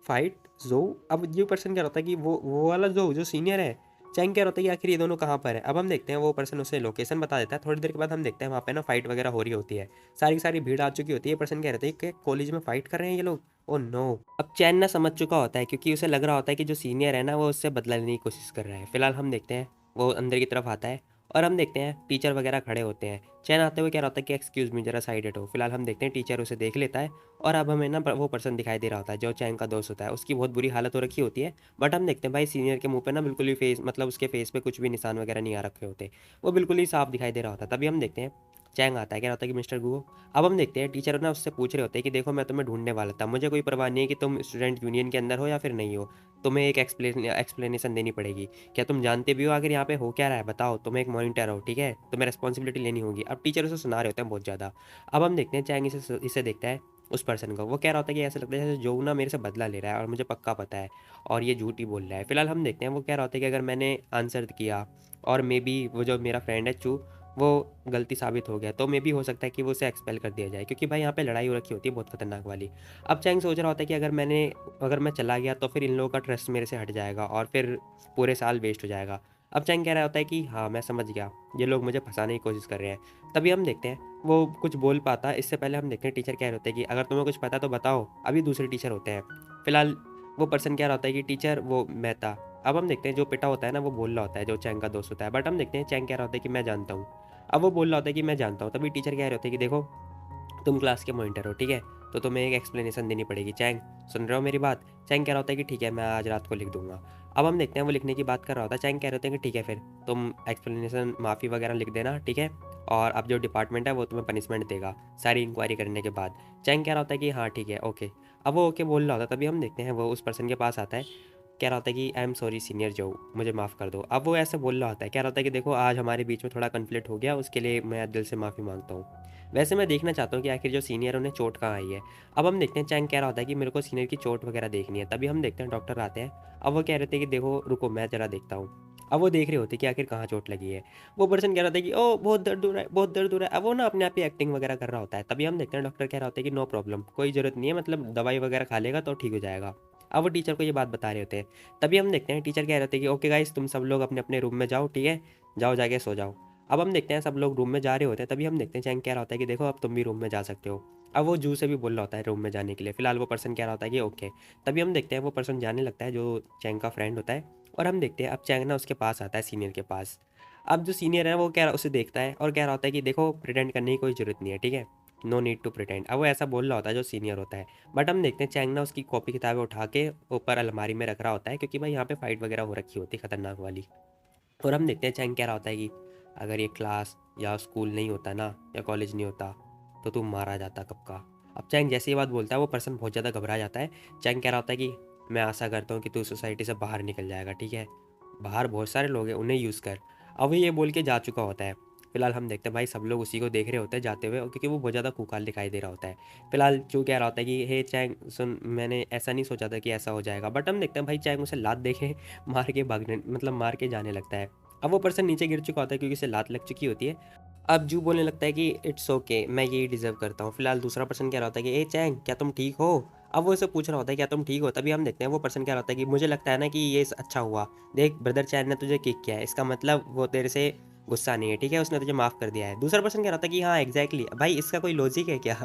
फाइट जोऊ। अब ये पर्सन कह रहा होता है कि वो वाला जोऊ जो सीनियर है। चैंग कह रहा होता है कि आखिर ये दोनों कहाँ पर है। अब हम देखते हैं वो पर्सन उसे लोकेशन बता देता है। थोड़ी देर के बाद हम देखते हैं वहाँ पे ना फाइट वगैरह हो रही होती है, सारी की सारी भीड़ आ चुकी होती है। पर्सन कह रहे थे कि कॉलेज में फाइट कर रहे हैं ये लोग, ओ नो। अब चैन ना समझ चुका होता है, क्योंकि उसे लग रहा होता है कि जो सीनियर है ना वो उससे बदला लेने की कोशिश कर रहा है। फिलहाल हम देखते हैं वो अंदर की तरफ आता है, और हम देखते हैं टीचर वगैरह खड़े होते हैं। चैन आते हुए कह रहा होता है कि एक्सक्यूज़ मी ज़रा साइड हटो। फिलहाल हम देखते हैं टीचर उसे देख लेता है और अब हमें ना वो पर्सन दिखाई दे रहा होता है जो चैन का दोस्त होता है। उसकी बहुत बुरी हालत हो रखी होती है, बट हम देखते हैं भाई सीनियर के मुँह पे ना बिल्कुल भी फेस मतलब उसके फेस पे कुछ भी निशान वगैरह नहीं आ रखे होते। वो बिल्कुल ही साफ दिखाई दे रहा होता है। तभी हम देखते हैं चैंग आता है, कह रहा होता है कि मिस्टर गुओ। अब हम देखते हैं टीचर ना उससे पूछ रहे होते हैं कि देखो मैं तुम्हें ढूँढने वाला था। मुझे कोई परवाह नहीं है कि तुम स्टूडेंट यूनियन के अंदर हो या फिर नहीं हो। तुम्हें एक एक्सप्लेनेशन देनी पड़ेगी। क्या तुम जानते भी हो आखिर यहाँ पे हो क्या रहा है? बताओ, तुम एक मॉनिटर हो, ठीक है? तुम्हें रिस्पॉन्सिबिलिटी लेनी होगी। अब टीचर उसे सुना रहे होते हैं बहुत ज़्यादा। अब हम देखते हैं चैंग इसे देखता है उस पर्सन को। वो कह रहा होता है कि ऐसा लगता है जैसे जो ना मेरे से बदला ले रहा है और मुझे पक्का पता है और ये झूठ ही बोल रहा है। फिलहाल हम देखते हैं वो कह रहा होता है कि अगर मैंने आंसर किया और मे बी वो जो मेरा फ्रेंड है चू, वो गलती साबित हो गया तो मे बी हो सकता है कि वो उसे एक्सपेल कर दिया जाए, क्योंकि भाई यहाँ पे लड़ाई हो रखी होती है बहुत खतरनाक वाली। अब चैंग सोच रहा होता है कि अगर मैं चला गया तो फिर इन लोगों का ट्रस्ट मेरे से हट जाएगा और फिर पूरे साल वेस्ट हो जाएगा। अब चैंग कह रहा होता है कि हाँ मैं समझ गया, ये लोग मुझे फंसाने की कोशिश कर रहे हैं। तभी हम देखते हैं वो कुछ बोल पाता, इससे पहले हम देखते हैं टीचर कह रहे होते हैं कि अगर तुम्हें कुछ पता है तो बताओ। अभी दूसरे टीचर होते हैं। फिलहाल वो पर्सन कह रहा होता है कि टीचर वो मैं था। अब हम देखते हैं जो पिटा होता है ना वो बोल रहा होता है जो चैंग का दोस्त होता है, बट हम देखते हैं चैंग कह रहा होता है कि मैं जानता हूँ। अब वो बोल रहा होता है कि मैं जानता हूँ। तभी टीचर कह रहे होते हैं कि देखो तुम क्लास के मॉनिटर हो, ठीक है? तो तुम्हें एक एक्सप्लेनेशन देनी पड़ेगी। चैंग, सुन रहे हो मेरी बात? चैंग कह रहा होता है कि ठीक है मैं आज रात को लिख दूंगा। अब हम देखते हैं वो लिखने की बात कर रहा होता है। चैंग कह रहे होते हैं कि ठीक है फिर तुम एक्सप्लेनेशन माफ़ी वगैरह लिख देना, ठीक है? और अब जो डिपार्टमेंट है वो तुम्हें पनिशमेंट देगा सारी इंक्वायरी करने के बाद। चैंग कह रहा होता है कि हाँ ठीक है, ओके। अब वो ओके बोल रहा होता है। तभी हम देखते हैं वो उस पर्सन के पास आता है, कह रहा होता है कि आई एम सॉरी सीनियर जो, मुझे माफ़ कर दो। अब वो ऐसे बोल रहा होता है, कह रहा होता है कि देखो आज हमारे बीच में थोड़ा कन्फ्लिक्ट हो गया, उसके लिए मैं दिल से माफ़ी मांगता हूँ। वैसे मैं देखना चाहता हूँ कि आखिर जो सीनियर है उन्हें चोट कहाँ आई है। अब हम देखते हैं चैंग कह रहा होता है कि मेरे को सीनियर की चोट वगैरह देखनी है। तभी हम देखते हैं डॉक्टर आते हैं। अब वो कह रहे थे कि देखो रुको मैं ज़रा देखता हूँ। अब वो देख रहे होते कि आखिर कहाँ चोट लगी है। वो पर्सन कह रहा था कि ओ बहुत दर्द हो रहा है, बहुत दर्द हो रहा है। अब वो ना अपने आप ही एक्टिंग वगैरह कर रहा होता है। तभी हम देखते हैं डॉक्टर कह रहा होता है कि नो प्रॉब्लम, कोई ज़रूरत नहीं है, मतलब दवाई वगैरह खा लेगा तो ठीक हो जाएगा। अब वो टीचर को ये बात बता रहे होते हैं। तभी हम देखते हैं टीचर कह रहे होते हैं कि ओके गाइस तुम सब लोग अपने अपने रूम में जाओ, ठीक है? जाओ जाके सो जाओ। अब हम देखते हैं सब लोग रूम में जा रहे होते हैं। तभी हम देखते हैं चैंग कह रहा होता है कि देखो अब तुम भी रूम में जा सकते हो। अब वो जू से भी बोल रहा होता है रूम में जाने के लिए। फिलहाल वो पर्सन कह रहा होता है कि ओके। तभी हम देखते हैं वो पर्सन जाने लगता है जो चैंग का फ्रेंड होता है। और हम देखते हैं अब चैंग ना उसके पास आता है सीनियर के पास। अब जो सीनियर है वो कह रहा उसे देखता है और कह रहा होता है कि देखो प्रिटेंड करने की कोई ज़रूरत नहीं है, ठीक है? No need to pretend. अब वो ऐसा बोल रहा होता है जो सीनियर होता है। बट हम देखते हैं चैंग ना उसकी कॉपी किताबें उठा के ऊपर अलमारी में रख रहा होता है, क्योंकि भाई यहाँ पे फाइट वगैरह हो रखी होती है खतरनाक वाली। और हम देखते हैं चैंग कह रहा होता है कि अगर ये क्लास या स्कूल नहीं होता ना या कॉलेज नहीं होता तो तू मारा जाता कब का। अब चैंग जैसे ये बात बोलता है वो पर्सन बहुत ज़्यादा घबरा जाता है। चैंग कह रहा होता है कि मैं आशा करता हूँ कि तू सोसाइटी से बाहर निकल जाएगा, ठीक है? बाहर बहुत सारे लोग हैं, उन्हें यूज़ कर। अब वो ये बोल के जा चुका होता है। फिलहाल हम देखते हैं भाई सब लोग उसी को देख रहे होते हैं जाते हुए, और क्योंकि वो बहुत ज़्यादा खूंखार दिखाई दे रहा होता है। फिलहाल चू कह रहा होता है कि हे चैंग सुन, मैंने ऐसा नहीं सोचा था कि ऐसा हो जाएगा। बट हम देखते हैं भाई चैंग उसे लात देखे मार के भागने मतलब मार के जाने लगता है। अब वो पर्सन नीचे गिर चुका होता है क्योंकि उसे लात लग चुकी होती है। अब जू बोलने लगता है कि इट्स ओके, मैं यही डिज़र्व करता हूँ। फिलहाल दूसरा पर्सन कह रहा होता है कि ए चैंग क्या तुम ठीक हो? अब वो इसे पूछ रहा होता है क्या तुम ठीक हो? तभी हम देखते हैं वो पर्सन कह रहा होता है कि मुझे लगता है ना कि ये अच्छा हुआ। देख ब्रदर चैन ने तुझे किक किया है, इसका मतलब वो तेरे से गुस्सा नहीं है, ठीक है? उसने तुझे माफ़ कर दिया है। दूसरा पर्सन कह रहा था कि हाँ एग्जैक्टली भाई इसका कोई लॉजिक है क्या?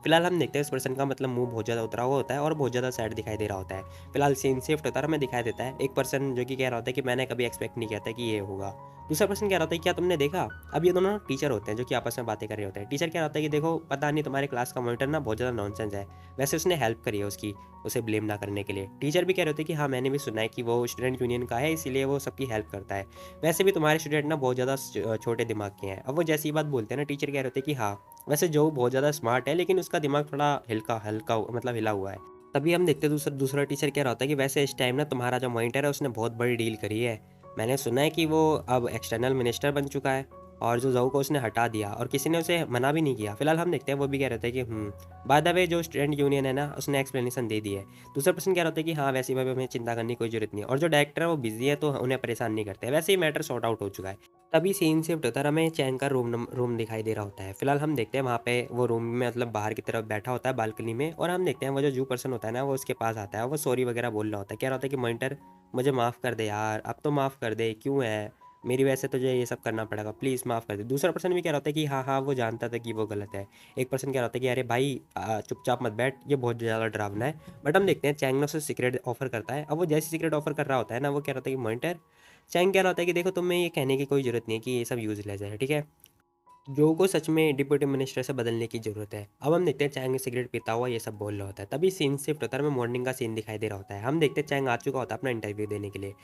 फिलहाल हम देखते हैं इस पर्सन का मतलब मुंह बहुत ज़्यादा उतरा हुआ होता है और बहुत ज़्यादा सैड दिखाई दे रहा होता है। फिलहाल सीन शिफ्ट होता है और हमें दिखाई देता है एक पर्सन जो कि कह रहा होता है कि मैंने कभी एक्सपेक्ट नहीं किया था कि ये होगा। दूसरा पर्सन कह रहा होता है क्या तुमने देखा? अब ये दोनों टीचर होते हैं जो कि आपस में बातें कर रहे होते हैं। टीचर कह रहा होता है कि देखो पता नहीं तुम्हारे क्लास का मॉनिटर ना बहुत ज़्यादा नॉनसेंस है। वैसे उसने हेल्प करी है उसकी, उसे ब्लेम ना करने के लिए। टीचर भी कह रहे होते हैं कि हाँ मैंने भी सुना है कि वो स्टूडेंट यूनियन का है इसीलिए वो सबकी हेल्प करता है। वैसे भी तुम्हारे स्टूडेंट ना बहुत ज़्यादा छोटे दिमाग के हैं। अब वो जैसी बात बोलते हैं ना टीचर कह रहे होते हैं कि हाँ वैसे जो बहुत ज़्यादा स्मार्ट है लेकिन उसका दिमाग थोड़ा हल्का हल्का मतलब हिला हुआ है। तभी हम देखते हैं दूसरा दूसरा टीचर कह रहा होता है कि वैसे इस टाइम ना तुम्हारा जो मॉनिटर है उसने बहुत बड़ी डील करी है। मैंने सुना है कि वो अब एक्सटर्नल मिनिस्टर बन चुका है और जो ज़ऊ को उसने हटा दिया और किसी ने उसे मना भी नहीं किया। फिलहाल हम देखते हैं वो भी कह रहे थे कि बाय द वे जो स्टूडेंट यूनियन है ना उसने एक्सप्लेनेशन दे दी है। दूसरा पर्सन कह रहा होता है कि हाँ वैसे भाई हमें चिंता करने की कोई जरूरत नहीं है और जो डायरेक्टर है वो बिजी है तो उन्हें परेशान नहीं करते, वैसे ही मैटर सॉर्ट आउट हो चुका है। तभी सीन शिफ्ट होता है, हमें चैन का रूम दिखाई दे रहा होता है। फिलहाल हम देखते हैं वहाँ पे वो रूम में मतलब बाहर की तरफ बैठा होता है बालकनी में, और हम देखते हैं वो जो जू पर्सन होता है ना वो उसके पास आता है, वो सॉरी वगैरह बोल रहा होता है, कह रहा होता है कि मॉनिटर मुझे माफ़ कर दे यार, अब तो माफ़ कर दे, क्यों है मेरी वजह से तुझे ये सब करना पड़ेगा, प्लीज़ माफ़ कर दे। दूसरा पर्सन भी कह रहा होता है कि हाँ हाँ वो जानता था कि वो गलत है। एक पर्सन कह रहा होता है कि अरे भाई चुपचाप मत बैठ, ये बहुत ज़्यादा डरावना है। बट हम देखते हैं चैंग ने उसे सीक्रेट ऑफर करता है। अब वो जैसे सीक्रेट ऑफर कर रहा होता है ना वो कह रहा होता है कि मॉनिटर चैंग कह रहा होता है कि देखो तुम्हें ये कहने की कोई ज़रूरत नहीं है कि ये सब यूज़लेस है, ठीक है? जो को सच में डिप्टी मिनिस्टर से बदलने की ज़रूरत है। अब हम देखते हैं चैंग सिगरेट पीता हुआ ये सब बोल रहा होता है। तभी सीन शिफ्ट होता है, हमें मॉर्निंग का सीन दिखाई दे रहा होता है। हम देखते हैं चैंग आ चुका होता है अपना इंटरव्यू देने के लिए।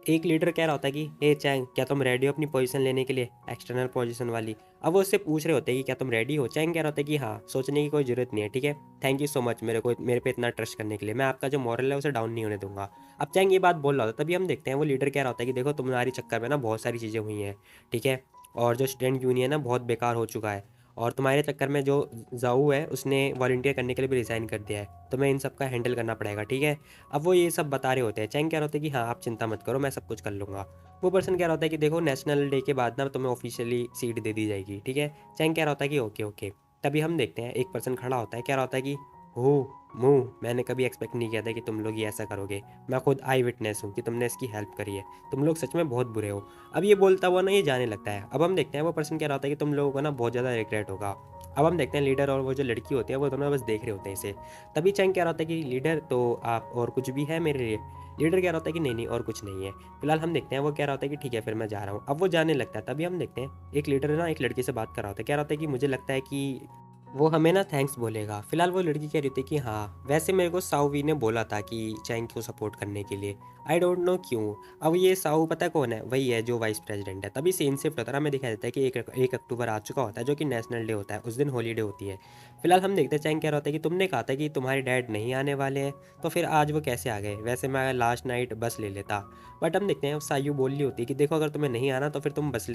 एक लीडर कह रहा होता है कि हे चैंग, क्या तुम रेडी हो अपनी पोजीशन लेने के लिए, एक्सटर्नल पोजीशन वाली। अब वो उससे पूछ रहे होते हैं कि क्या तुम रेडी हो। चैंग कह रहा होता है कि हाँ, सोचने की कोई ज़रूरत नहीं है, ठीक है। थैंक यू सो मच मेरे पे इतना ट्रस्ट करने के लिए। मैं आपका जो मॉरल है उसे डाउन नहीं होने दूंगा। अब चैंग ये बात बोल रहा होता है, तभी हम देखते हैं वो लीडर कह रहा होता है कि देखो तुम्हारी चक्कर में ना बहुत सारी चीज़ें हुई हैं, ठीक है। और जो स्टूडेंट यूनियन है बहुत बेकार हो चुका है, और तुम्हारे चक्कर में जो जाऊ है उसने वॉलंटियर करने के लिए भी रिज़ाइन कर दिया है। तुम्हें इन सब का हैंडल करना पड़ेगा, ठीक है। अब वो ये सब बता रहे होते हैं। चैंग कह रहा होता है कि हाँ, आप चिंता मत करो, मैं सब कुछ कर लूँगा। वो पर्सन कह रहा होता है कि देखो नेशनल डे के बाद ना तुम्हें ऑफिशियली सीट दे दी जाएगी, ठीक है। चैंग कह रहा होता है कि ओके ओके। तभी हम देखते हैं एक पर्सन खड़ा होता है, कह रहा होता है कि ओह मुँह, मैंने कभी एक्सपेक्ट नहीं किया था कि तुम लोग ये ऐसा करोगे। मैं खुद आई विटनेस हूँ कि तुमने इसकी हेल्प करी है। तुम लोग सच में बहुत बुरे हो। अब ये बोलता हुआ ना ये जाने लगता है। अब हम देखते हैं वो पर्सन कह रहा होता है कि तुम लोगों को ना बहुत ज़्यादा रिग्रेट होगा। अब हम देखते हैं लीडर और वो जो लड़की होती है वो दोनों बस देख रहे होते हैं इसे। तभी चैंग कह रहा होता है कि लीडर तो आप और कुछ भी है मेरे लिए। लीडर कह रहा होता है कि नहीं नहीं और कुछ नहीं है। फिलहाल हम देखते हैं वो कह रहा होता है कि ठीक है फिर मैं जा रहा हूँ। अब वो जाने लगता है। तभी हम देखते हैं एक लीडर ना एक लड़की से बात कर रहा होता है, कह रहा होता है कि मुझे लगता है कि वो हमें ना थैंक्स बोलेगा। फिलहाल वो लड़की कह रही थी कि हाँ, वैसे मेरे को साउवी ने बोला था कि चैंग को सपोर्ट करने के लिए। आई डोंट नो क्यों। अब ये साउ पता है कौन है? वही है जो वाइस प्रेसिडेंट है। तभी सीन शिफ्ट होता है, हमें दिखाई देता है कि 1 अक्टूबर आ चुका होता है जो कि नेशनल डे होता है। उस दिन हॉलीडे होती है। फिलहाल हम देखते हैं चैंग कह रहा होता है कि तुमने कहा था कि तुम्हारे डैड नहीं आने वाले हैं, तो फिर आज वो कैसे आ गए? वैसे मैं लास्ट नाइट बस ले लेता। बट हम देखते हैं सायु बोल रही होती है कि देखो अगर तुम्हें नहीं आना तो फिर तुम बस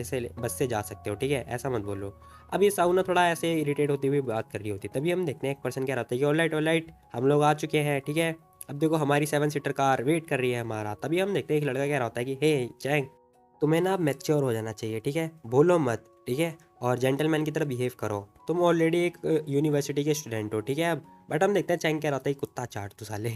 से जा सकते हो, ठीक है, ऐसा मत बोलो। अब ये साउ ना थोड़ा ऐसे इरिटेट होती हुई बात कर रही होती है। तभी हम देखते हैं एक पर्सन कह रहा होता है कि ऑलराइट हम लोग आ चुके हैं, ठीक है। अब देखो हमारी 7 सीटर कार वेट कर रही है हमारा। तभी हम देखते हैं एक लड़का कह रहा होता है कि हे चैंग, तुम्हें ना मैच्योर हो जाना चाहिए, ठीक है, बोलो मत, ठीक है, और जेंटलमैन की तरह बिहेव करो। तुम ऑलरेडी एक यूनिवर्सिटी के स्टूडेंट हो, ठीक है। अब बट हम देखते हैं चैंग कह रहा होता है कि कुत्ता चाट तू साले।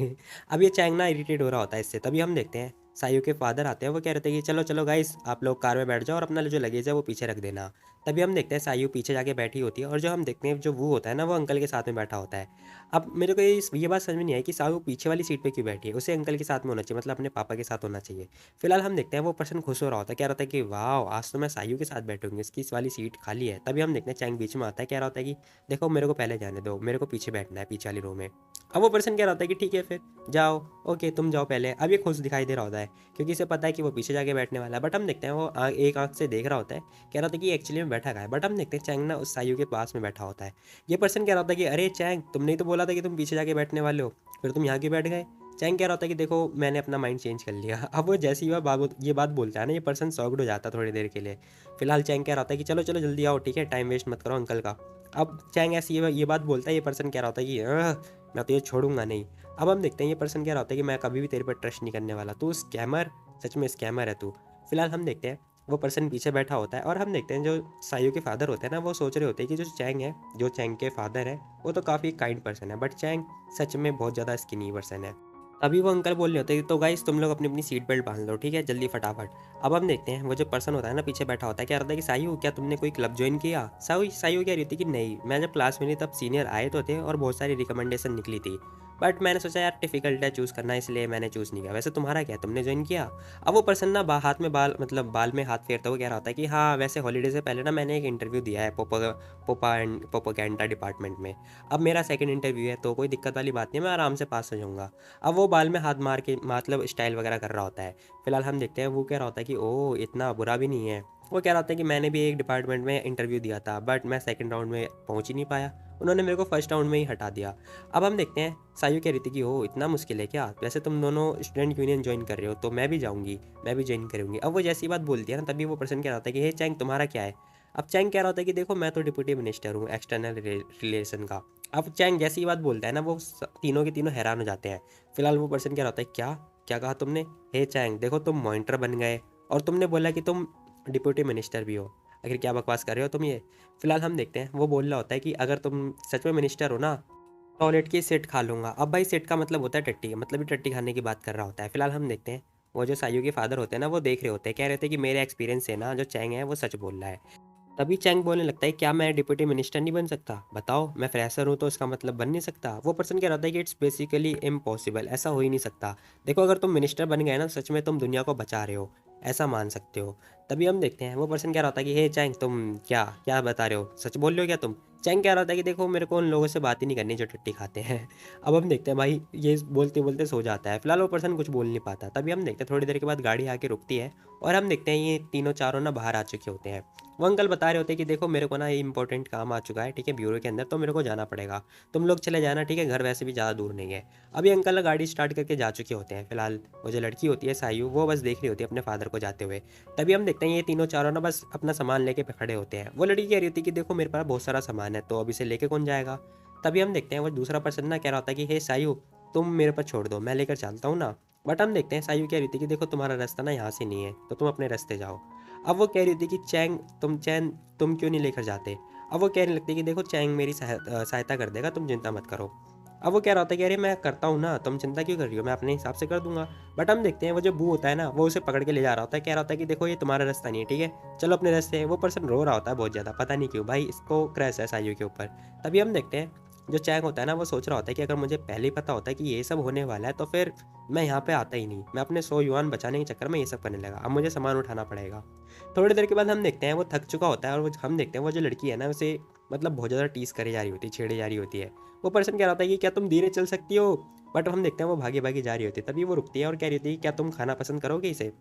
अब ये चैंग ना इरिटेट हो रहा होता है इससे। तभी हम देखते हैं सायु के फादर आते हैं, वो कह रहे थे कि चलो चलो गाइस, आप लोग कार में बैठ जाओ और अपना जो लगेज है वो पीछे रख देना। तभी हम देखते हैं सायु पीछे जाके बैठी होती है, और जो हम देखते हैं जो वो होता है ना वो अंकल के साथ में बैठा होता है। अब मेरे को ये बात समझ में नहीं आई कि सायु पीछे वाली सीट पे क्यों बैठी है। उसे अंकल के साथ में होना चाहिए, मतलब अपने पापा के साथ होना चाहिए। फिलहाल हम देखते हैं वो पर्सन खुश हो रहा होता है, कह रहा होता है कि वाह, आज तो मैं सायु के साथ बैठूंगी, इसकी इस वाली सीट खाली है। तभी हम देखते हैं चैंग बीच में आता है, कह रहा होता है कि देखो मेरे को पहले जाने दो, मेरे को पीछे बैठना है, पीछे वाली रो में। अब वो पर्सन कह रहा होता है कि ठीक है फिर जाओ, ओके तुम जाओ पहले। अब ये खुश दिखाई दे रहा होता है क्योंकि इसे पता है कि वो पीछे जाके बैठने वाला है। बट हम देखते हैं वो एक आंख से देख रहा होता है, कह रहा होता है कि एक्चुअली में बैठा कहाँ है। बट हम देखते हैं चैंग ना उस सायु के पास में बैठा होता है। ये पर्सन कह रहा होता है कि अरे चैंग, तुमने ही तो बोला था कि तुम पीछे जाके बैठने वाले हो, फिर तुम यहाँ क्यों बैठ गए? चैंग कह रहा होता है कि देखो मैंने अपना माइंड चेंज कर लिया। अब वो जैसे ही ये बात बोलता है ना, ये पर्सन शॉक्ड हो जाता है थोड़ी देर के लिए। फिलहाल चैंग कह रहा होता है कि चलो चलो जल्दी आओ, ठीक है, टाइम वेस्ट मत करो अंकल का। अब चैंग ऐसी ये बात बोलता है, ये पर्सन कह रहा होता है कि मैं तो ये छोड़ूंगा नहीं। अब हम देखते हैं ये पर्सन कह रहा होता है कि मैं कभी भी तेरे पर ट्रस्ट नहीं करने वाला, तू स्कैमर, सच में स्कैमर है तू। फिलहाल हम देखते हैं वो पर्सन पीछे बैठा होता है, और हम देखते हैं जो सायु के फादर होते हैं ना वो सोच रहे होते हैं कि जो चैंग है, जो चैंग के फादर है, वो तो काफ़ी काइंड पर्सन है, बट चैंग सच में बहुत ज़्यादा स्किनी पर्सन है। तभी वो अंकल बोल रहे होते हैं तो गाइस तुम लोग अपनी अपनी सीट बेल्ट बांध लो, ठीक है, जल्दी फटाफट। अब हम देखते हैं वो जो पर्सन होता है ना पीछे बैठा होता है, क्या होता है कि सायु, क्या तुमने कोई क्लब ज्वाइन किया? सायु सायु कह रही थी कि नहीं, मैं जब क्लास में थी तब सीनियर आए तो थे और बहुत सारी रिकमेंडेशन निकली थी, बट मैंने सोचा यार डिफिकल्ट है चूज़ करना, इसलिए मैंने चूज़ नहीं किया। वैसे तुम्हारा क्या, तुमने ज्वाइन किया? अब वो पर्सन ना हाथ में बाल, मतलब बाल में हाथ फेरता हुआ कह रहा होता है कि हाँ वैसे हॉलीडे से पहले ना मैंने एक इंटरव्यू दिया है पोपागेंडा डिपार्टमेंट में। अब मेरा सेकंड इंटरव्यू है तो कोई दिक्कत वाली बात नहीं है, मैं आराम से पास हो जाऊँगा। अब वो बाल में हाथ मार के मतलब स्टाइल वगैरह कर रहा होता है। फिलहाल हम देखते हैं वो कह रहा होता है कि ओह इतना बुरा भी नहीं है। वो कह रहा होता है कि मैंने भी एक डिपार्टमेंट में इंटरव्यू दिया था, बट मैं सेकंड राउंड में पहुंच ही नहीं पाया, उन्होंने मेरे को फर्स्ट राउंड में ही हटा दिया। अब हम देखते हैं सायु कह रही थी कि ओह इतना मुश्किल है क्या, वैसे तुम दोनों स्टूडेंट यूनियन ज्वाइन कर रहे हो तो मैं भी जाऊँगी, मैं भी ज्वाइन करूँगी। अब वो जैसी बात बोलती है ना तभी वो पर्सन कह रहा होता है कि हे चैंग, तुम्हारा क्या है? अब चैंग कह रहा होता है कि देखो मैं तो डिप्टी मिनिस्टर हूँ एक्सटर्नल रिलेशन का। अब चैंग जैसी बात बोलता है ना वो तीनों के तीनों हैरान हो जाते हैं। फिलहाल वो पर्सन कह रहा होता है क्या, क्या कहा तुमने? हे चैंग देखो तुम मॉनिटर बन गए और तुमने बोला कि तुम डिप्टी मिनिस्टर भी हो, आखिर क्या बकवास कर रहे हो तुम ये? फिलहाल हम देखते हैं वो बोल रहा होता है कि अगर तुम सच में मिनिस्टर हो ना, टॉयलेट की सेट खा लूँगा। अब भाई सेट का मतलब होता है टट्टी, मतलब ये टट्टी खाने की बात कर रहा होता है। फिलहाल हम देखते हैं वो जो सायु के फादर होते हैं ना वो देख रहे होते हैं, कह रहे थे कि मेरे एक्सपीरियंस से ना जो चैंग है वो सच बोल रहा है। तभी चैंग बोलने लगता है क्या मैं डिप्टी मिनिस्टर नहीं बन सकता? बताओ, मैं फ्रेशर हूँ तो इसका मतलब बन नहीं सकता? वो पर्सन कह रहा था कि इट्स बेसिकली इम्पॉसिबल, ऐसा हो ही नहीं सकता। देखो अगर तुम मिनिस्टर बन गए ना सच में तुम दुनिया को बचा रहे हो, ऐसा मान सकते हो। तभी हम देखते हैं वो पर्सन कह रहा होता है कि हे चैंग, तुम क्या क्या बता रहे हो, सच बोल रहे हो क्या तुम? चैंग कह रहा होता है कि देखो मेरे को उन लोगों से बात ही नहीं करनी जो टट्टी खाते हैं। अब हम देखते हैं भाई ये बोलते बोलते सो जाता है। फिलहाल वो पर्सन कुछ बोल नहीं पाता। तभी हम देखते हैं थोड़ी देर के बाद गाड़ी आके रुकती है और हम देखते हैं ये तीनों चारों ना बाहर आ चुके होते हैं। वो अंकल बता रहे होते हैं कि देखो मेरे को ना ये इंपॉर्टेंट काम आ चुका है, ठीक है, ब्यूरो के अंदर, तो मेरे को जाना पड़ेगा। तुम लोग चले जाना, ठीक है, घर वैसे भी ज़्यादा दूर नहीं है। अभी अंकल गाड़ी स्टार्ट करके जा चुके होते हैं। फिलहाल वो जो लड़की होती है सायु, वो बस देख रही होती है अपने फादर को जाते हुए। तभी हम देखते हैं ये तीनों चारों ना बस अपना सामान लेके खड़े होते हैं। वो लड़की कह रही होती है कि देखो मेरे पास बहुत सारा सामान है, तो अब इसे लेके कौन जाएगा? तभी हम देखते हैं वो दूसरा पर्सन ना कह रहा होता है कि हे सायु, तुम मेरे पर छोड़ दो, मैं लेकर चलता हूँ ना। बट हम देखते हैं सायु कह रही थी कि देखो तुम्हारा रास्ता ना यहाँ से नहीं है, तो तुम अपने रास्ते जाओ। अब वो कह रही थी कि चैन तुम क्यों नहीं लेकर जाते? अब वो कहने लगती है कि देखो चैंग मेरी सहायता कर देगा, तुम चिंता मत करो। अब वो कह रहा होता है कि अरे मैं करता हूँ ना, तुम चिंता क्यों कर रही हो, मैं अपने हिसाब से कर दूंगा। बट हम देखते हैं वो जो बू होता है ना, वो उसे पकड़ के ले जा रहा होता है, कह रहा होता है कि देखो ये तुम्हारा रास्ता नहीं है, ठीक है, चलो अपने रास्ते। वो पर्सन रो रहा होता है बहुत ज़्यादा, पता नहीं क्यों भाई इसको क्रैश है सायु के ऊपर। तभी हम देखते हैं जो चैंग होता है ना, वो सोच रहा होता है कि अगर मुझे पहले ही पता होता है कि ये सब होने वाला है तो फिर मैं यहाँ पे आता ही नहीं। मैं अपने 100 युआन बचाने के चक्कर में ये सब करने लगा, अब मुझे सामान उठाना पड़ेगा। थोड़ी देर के बाद हम देखते हैं वो थक चुका होता है और हम देखते हैं वो जो लड़की है ना उसे मतलब बहुत ज़्यादा टीस करे जा रही होती है, छेड़े जा रही होती है। वो पर्सन कह रहा होता है कि क्या तुम धीरे चल सकती हो? बट हम देखते हैं वो भागी भागी जा रही होती है। तभी वो रुकती है और कह रही होती है कि क्या तुम खाना पसंद करोगे इसे?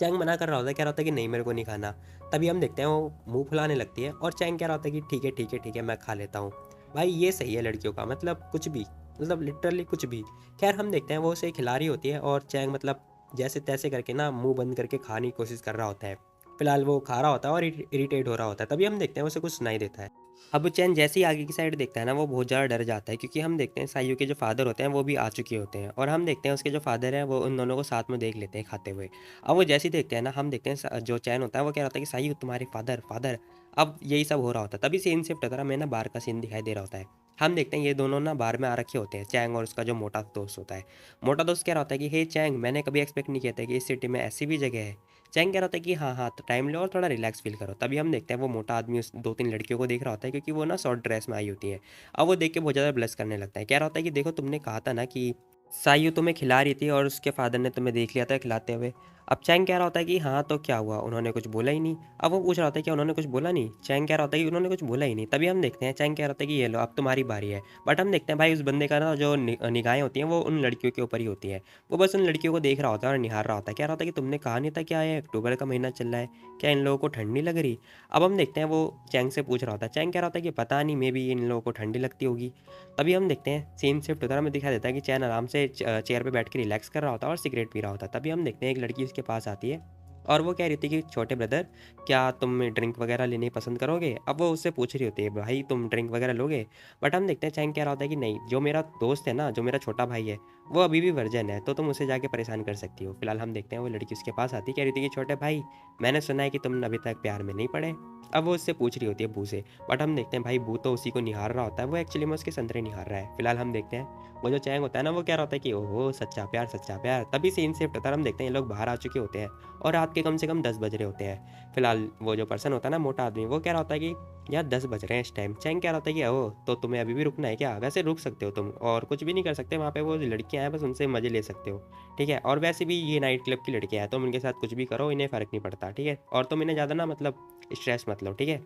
चैंग मना कर रहा होता है, कह रहा होता है कि नहीं मेरे को नहीं खाना। तभी हम देखते हैं वो मुंह फुलाने लगती है और चैंग कह रहा होता है कि ठीक है ठीक है ठीक है, मैं खा लेता हूँ। भाई ये सही है लड़कियों का, मतलब कुछ भी, मतलब लिटरली कुछ भी। खैर हम देखते हैं वो उसे खिला रही होती है और चैंग मतलब जैसे तैसे करके ना मुंह बंद करके खाने की कोशिश कर रहा होता है। फिलहाल वो खा रहा होता है और इरिटेट हो रहा होता है। तभी हम देखते हैं उसे कुछ सुनाई देता है। अब चैन जैसे ही आगे की साइड देखता है ना, वो बहुत ज़्यादा डर जाता है, क्योंकि हम देखते हैं सायु के जो फादर होते हैं वो भी आ चुके होते हैं और हम देखते हैं उसके जो फादर हैं वो उन दोनों को साथ में देख लेते हैं खाते हुए। अब वो जैसे ही देखते हैं ना, हम देखते हैं जो चैन होता है वो कह रहा होता है कि सायु तुम्हारे फादर फादर। अब यही सब हो रहा होता है। तभी सीन शिफ्ट होता है, हमें ना बार का सीन दिखाई दे रहा होता है। हम देखते हैं ये दोनों ना बार में आ रखे होते हैं, चैंग और उसका जो मोटा दोस्त होता है। मोटा दोस्त कह रहा होता है कि हे चैंग, मैंने कभी एक्सपेक्ट नहीं किया था कि इस सिटी में ऐसी भी जगह है। चैंग कह रहा होता है कि हाँ हाँ, तो टाइम लो और थोड़ा रिलैक्स फील करो। तभी हम देखते हैं वो मोटा आदमी उस दो तीन लड़कियों को देख रहा होता है, क्योंकि वो ना शॉर्ट ड्रेस में आई होती है। अब वो देख के बहुत ज़्यादा ब्लश करने लगता है। कह रहा होता है कि देखो तुमने कहा था ना कि सायु तुम्हें खिला रही थी और उसके फादर ने तुम्हें देख लिया था खिलाते हुए। अब चैंग कह रहा होता है कि हाँ तो क्या हुआ, उन्होंने कुछ बोला ही नहीं। अब वो पूछ रहा होता है कि उन्होंने कुछ बोला नहीं। चैंग कह रहा होता है कि उन्होंने कुछ बोला ही नहीं। तभी हम देखते हैं चैंग कह रहा होता है कि ये लो अब तुम्हारी बारी है। बट हम देखते हैं भाई उस बंदे का ना जो निगाहें होती हैं वो उन लड़कियों के ऊपर ही होती है। वो बस उन लड़कियों को देख रहा होता है और निहार रहा होता है। कह रहा होता है कि तुमने कहा नहीं था क्या ये अक्टूबर का महीना चल रहा है, क्या इन लोगों को ठंड नहीं लग रही? अब हम देखते हैं वो चैंग से पूछ रहा होता है। चैंग कह रहा होता है कि पता नहीं, मे बी इन लोगों को ठंडी लगती होगी। तभी हम देखते हैं सीन शिफ्ट होता है, हमें दिखाई देता है कि चैन आराम से चेयर पे बैठ के रिलैक्स कर रहा होता है और सिगरेट पी रहा होता है। तभी हम देखते हैं एक लड़की उसके पास आती है और वो कह रही थी कि छोटे ब्रदर, क्या तुम ड्रिंक वगैरह लेनी पसंद करोगे? अब वो उससे पूछ रही होती है भाई तुम ड्रिंक वगैरह लोगे? बट हम देखते हैं चैंग कह रहा होता है कि नहीं, जो मेरा दोस्त है ना, जो मेरा छोटा भाई है, वो अभी भी वर्जन है, तो तुम उसे जाके परेशान कर सकती हो। फिलहाल हम देखते हैं वो लड़की उसके पास आती, कह रही थी कि छोटे भाई, मैंने सुना है कि तुम अभी तक प्यार में नहीं पड़े। अब वो उससे पूछ रही होती है बू से। बट हम देखते हैं भाई बू तो उसी को निहार रहा होता है, वो एक्चुअली में उसके संतरे निहार रहा है। फिलहाल हम देखते हैं वो जो चैंग होता है ना, वो कह रहा होता है कि ओहो सच्चा प्यार सच्चा प्यार। तभी सीन शिफ्ट होता है, हम देखते हैं ये लोग बाहर आ चुके होते हैं और रात के कम से कम 10 बज रहे होते हैं। फिलहाल वो जो पर्सन होता है ना, मोटा आदमी, वो कह रहा होता है कि यार 10 बज रहे हैं इस टाइम। चैंग कह रहा होता है कि ओह तो तुम्हें अभी भी रुकना है क्या? वैसे रुक सकते हो तुम और कुछ भी नहीं कर सकते, वहाँ पे वो लड़कियाँ हैं, बस उनसे मज़े ले सकते हो, ठीक है? और वैसे भी ये नाइट क्लब की लड़कियाँ हैं, तुम उनके साथ कुछ भी करो, इन्हें फ़र्क नहीं पड़ता, ठीक है? और तुम इन्हें ज़्यादा ना मतलब स्ट्रेस मत लो, ठीक है?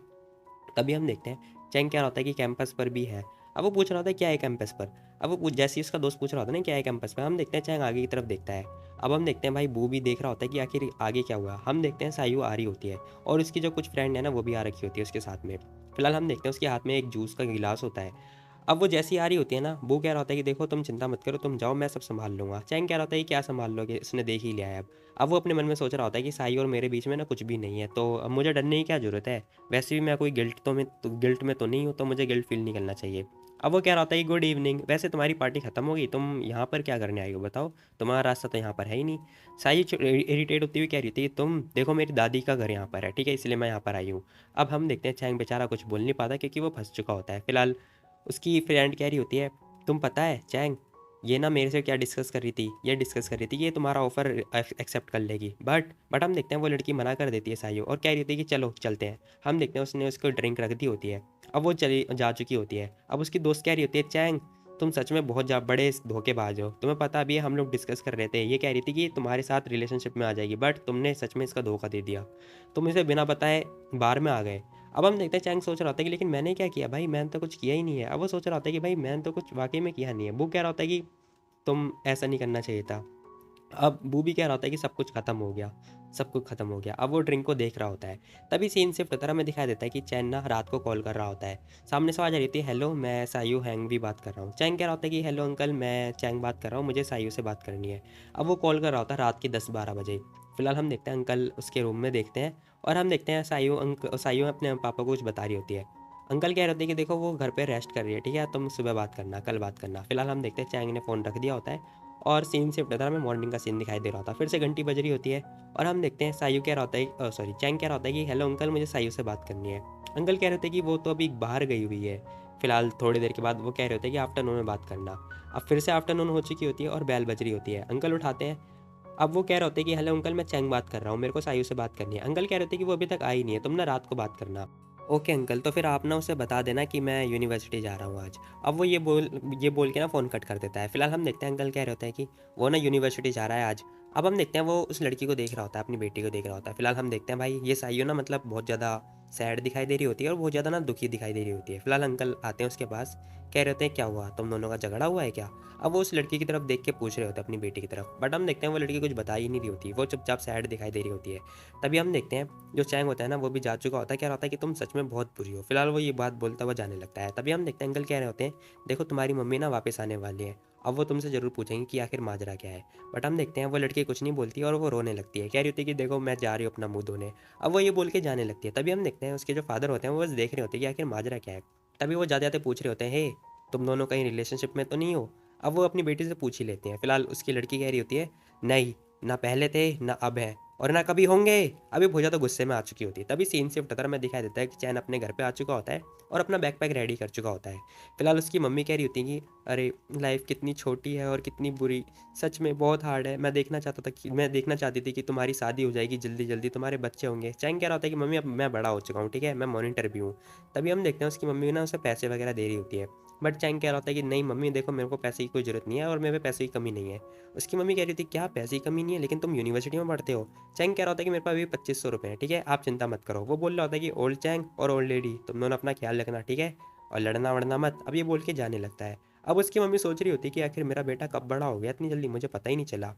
तभी हम देखते हैं चैंग क्या होता है कि कैंपस पर भी है। अब वो पूछ रहा होता है क्या है कैंपस पर। अब वो जैसे ही उसका दोस्त पूछ रहा होता है ना क्या है कैंपस पर, हम देखते हैं चैंग आगे की तरफ देखता है। अब हम देखते हैं भाई बू भी देख रहा होता है कि आखिर आगे क्या हुआ। हम देखते हैं सायु आ रही होती है और उसकी जो कुछ फ्रेंड है ना वो भी आ रखी होती है उसके साथ में। फिलहाल हम देखते हैं उसके हाथ में एक जूस का गिलास होता है। अब वो जैसी आ रही होती है ना, वो कह रहा होता है कि देखो तुम चिंता मत करो, तुम जाओ, मैं सब संभाल लूंगा। चैंग कह रहा होता है कि क्या संभाल लोगे, उसने देख ही लिया है अब। वो अपने मन में सोच रहा होता है कि साई और मेरे बीच में ना कुछ भी नहीं है, तो अब मुझे डरने की क्या ज़रूरत है। वैसे भी मैं कोई गिल्ट में तो नहीं हूँ, तो मुझे गिल्ट फील नहीं करना चाहिए। अब वो कह रहा होता है कि गुड इवनिंग, वैसे तुम्हारी पार्टी खत्म हो गई, तुम यहाँ पर क्या करने आई हो बताओ, तुम्हारा रास्ता तो यहाँ पर है ही नहीं। साई इरिटेट होती हुई कह रही थी तुम देखो मेरी दादी का घर यहाँ पर है, ठीक है, इसलिए मैं यहाँ पर आई हूँ। अब हम देखते हैं चैंग बेचारा कुछ बोल नहीं पाता क्योंकि वो फंस चुका होता है। फिलहाल उसकी फ्रेंड कह रही होती है तुम पता है चैंग, ये ना मेरे से क्या डिस्कस कर रही थी, ये डिस्कस कर रही थी कि ये तुम्हारा ऑफ़र एक्सेप्ट कर लेगी। बट हम देखते हैं वो लड़की मना कर देती है साइयो और कह रही होती है कि चलो चलते हैं। हम देखते हैं उसने उसको ड्रिंक रख दी होती है। अब वो चली जा चुकी होती है। अब उसकी दोस्त कह रही होती है चैंग तुम सच में बहुत बड़े धोखेबाज हो। तुम्हें पता भी है हम लोग डिस्कस कर रहे थे। ये कह रही थी कि तुम्हारे साथ रिलेशनशिप में आ जाएगी, बट तुमने सच में इसका धोखा दे दिया। तुम इसे बिना बताए बार में आ गए। अब हम देखते हैं चैंग सोच रहा होता है कि लेकिन मैंने क्या किया भाई, मैंने तो कुछ किया ही नहीं है। अब वो सोच रहा होता है कि भाई मैंने तो कुछ वाकई में किया नहीं है। वो कह रहा होता है कि तुम ऐसा नहीं करना चाहिए था। अब वो भी कह रहा होता है कि सब कुछ खत्म हो गया, सब कुछ खत्म हो गया। अब वो ड्रिंक को देख रहा होता है। तभी सीन शिफ्ट होता है, हमें दिखाई देता है कि चैन ना रात को कॉल कर रहा होता है। सामने से आवाज़ आ रही थी, हेलो मैं सायू हैंग भी बात कर रहा हूँ। चैंग कह रहा होता है कि हेलो अंकल, मैं चैंग बात कर रहा हूँ, मुझे सायू से बात करनी है। अब वो कॉल कर रहा होता है रात के 10-12 बजे। फिलहाल हम देखते हैं अंकल उसके रूम में देखते हैं, और हम देखते हैं सायू अपने पापा को कुछ बता रही होती है। अंकल कह रहे होते हैं कि देखो वो घर पे रेस्ट कर रही है, ठीक है, तुम सुबह बात करना, कल बात करना। फिलहाल हम देखते हैं चैंग ने फ़ोन रख दिया होता है, और सीन शिफ्ट होता है, हमें मॉर्निंग का सीन दिखाई दे रहा होता है। फिर से घंटी बज रही होती है, और हम देखते हैं सायू कह रहा होता है, सॉरी चैंग कह रहा होता है कि हेलो अंकल, मुझे सायू से बात करनी है। अंकल कह रहे होते हैं कि वो तो अभी बाहर गई हुई है। फिलहाल थोड़ी देर के बाद वो कह रहे होते हैं कि आफ्टरनून में बात करना। अब फिर से आफ्टरनून हो चुकी होती है और बेल बज रही होती है। अंकल उठाते हैं। अब वो कह रहे होते हैं कि हेलो अंकल, मैं चैंग बात कर रहा हूँ, मेरे को सायू से बात करनी है। अंकल कह रहे होते हैं कि वो अभी तक आई नहीं है, तुम ना रात को बात करना। ओके अंकल, तो फिर आप ना उसे बता देना कि मैं यूनिवर्सिटी जा रहा हूँ आज। अब वो ये बोल के ना फ़ोन कट कर देता है। फिलहाल हम देखते हैं अंकल कह रहे होते हैं कि वो ना यूनिवर्सिटी जा रहा है आज। अब हम देखते हैं वो उस लड़की को देख रहा होता है, अपनी बेटी को देख रहा होता है। फिलहाल हम देखते हैं भाई ये साइयो ना मतलब बहुत ज़्यादा सैड दिखाई दे रही होती है, और बहुत ज़्यादा ना दुखी दिखाई दे रही होती है। फिलहाल अंकल आते हैं उसके पास, कह रहे होते हैं क्या हुआ, तुम दोनों का झगड़ा हुआ है क्या। अब वो उस लड़की की तरफ देख के पूछ रहे होते हैं, अपनी बेटी की तरफ, बट हम देखते हैं वो लड़की कुछ बता ही नहीं रही होती, वो चुपचाप सैड दिखाई दे रही होती है। तभी हम देखते हैं जो चैंग होता है ना वो भी जा चुका होता है, कह रहा होता है कि तुम सच में बहुत बुरी हो। फिलहाल वो ये बात बोलता हुआ जाने लगता है। तभी हम देखते हैं अंकल कह रहे होते हैं, देखो तुम्हारी मम्मी ना वापस आने वाली है, अब वो तुमसे ज़रूर पूछेंगे कि आखिर माजरा क्या है। बट हम देखते हैं वो लड़की कुछ नहीं बोलती, और वो रोने लगती है, कह रही होती है कि देखो मैं जा रही हूँ अपना मुंह धोने। अब वो ये बोल के जाने लगती है। तभी हम देखते हैं उसके जो फादर होते हैं वो बस देख रहे होते हैं कि आखिर माजरा क्या है। तभी वो जाते जाते पूछ रहे होते हैं, हे तुम दोनों कहीं रिलेशनशिप में तो नहीं हो। अब वो अपनी बेटी से पूछ ही लेते हैं। फिलहाल उसकी लड़की कह रही होती है, नहीं, ना पहले थे ना अब है, और ना कभी होंगे। अभी बहुत ज़्यादा गुस्से में आ चुकी होती है। तभी सीन शिफ्ट होता है, हमें दिखाई देता है कि चैन अपने घर पे आ चुका होता है, और अपना बैकपैक रेडी कर चुका होता है। फिलहाल उसकी मम्मी कह रही होती है कि अरे लाइफ कितनी छोटी है और कितनी बुरी, सच में बहुत हार्ड है। मैं देखना चाहती थी कि तुम्हारी शादी हो जाएगी जल्दी जल्दी, तुम्हारे बच्चे होंगे। चैंग कह रहा होता है कि मम्मी अब मैं बड़ा हो चुका हूँ, ठीक है, मैं मॉनिटर भी हूँ। तभी हम देखते हैं उसकी मम्मी ना उसे पैसे वगैरह दे रही होती है। बट चैंग कह रहा होता है कि नहीं मम्मी देखो, मेरे को पैसे की कोई ज़रूरत नहीं है, और मेरे पे पैसे की कमी नहीं है। उसकी मम्मी कह रही थी क्या पैसे की कमी नहीं है, लेकिन तुम यूनिवर्सिटी में पढ़ते हो। चैंग कह रहा होता है कि मेरे पास अभी 2500 रुपये हैं, ठीक है, आप चिंता मत करो। वो बोल रहा होता है कि ओल्ड चैंग और ओल्ड लेडी तुम दोनों अपना ख्याल रखना, ठीक है, और लड़ना वड़ना मत। अब ये बोल के जाने लगता है। अब उसकी मम्मी सोच रही होती है कि आखिर मेरा बेटा कब बड़ा हो गया इतनी जल्दी, मुझे पता ही नहीं चला।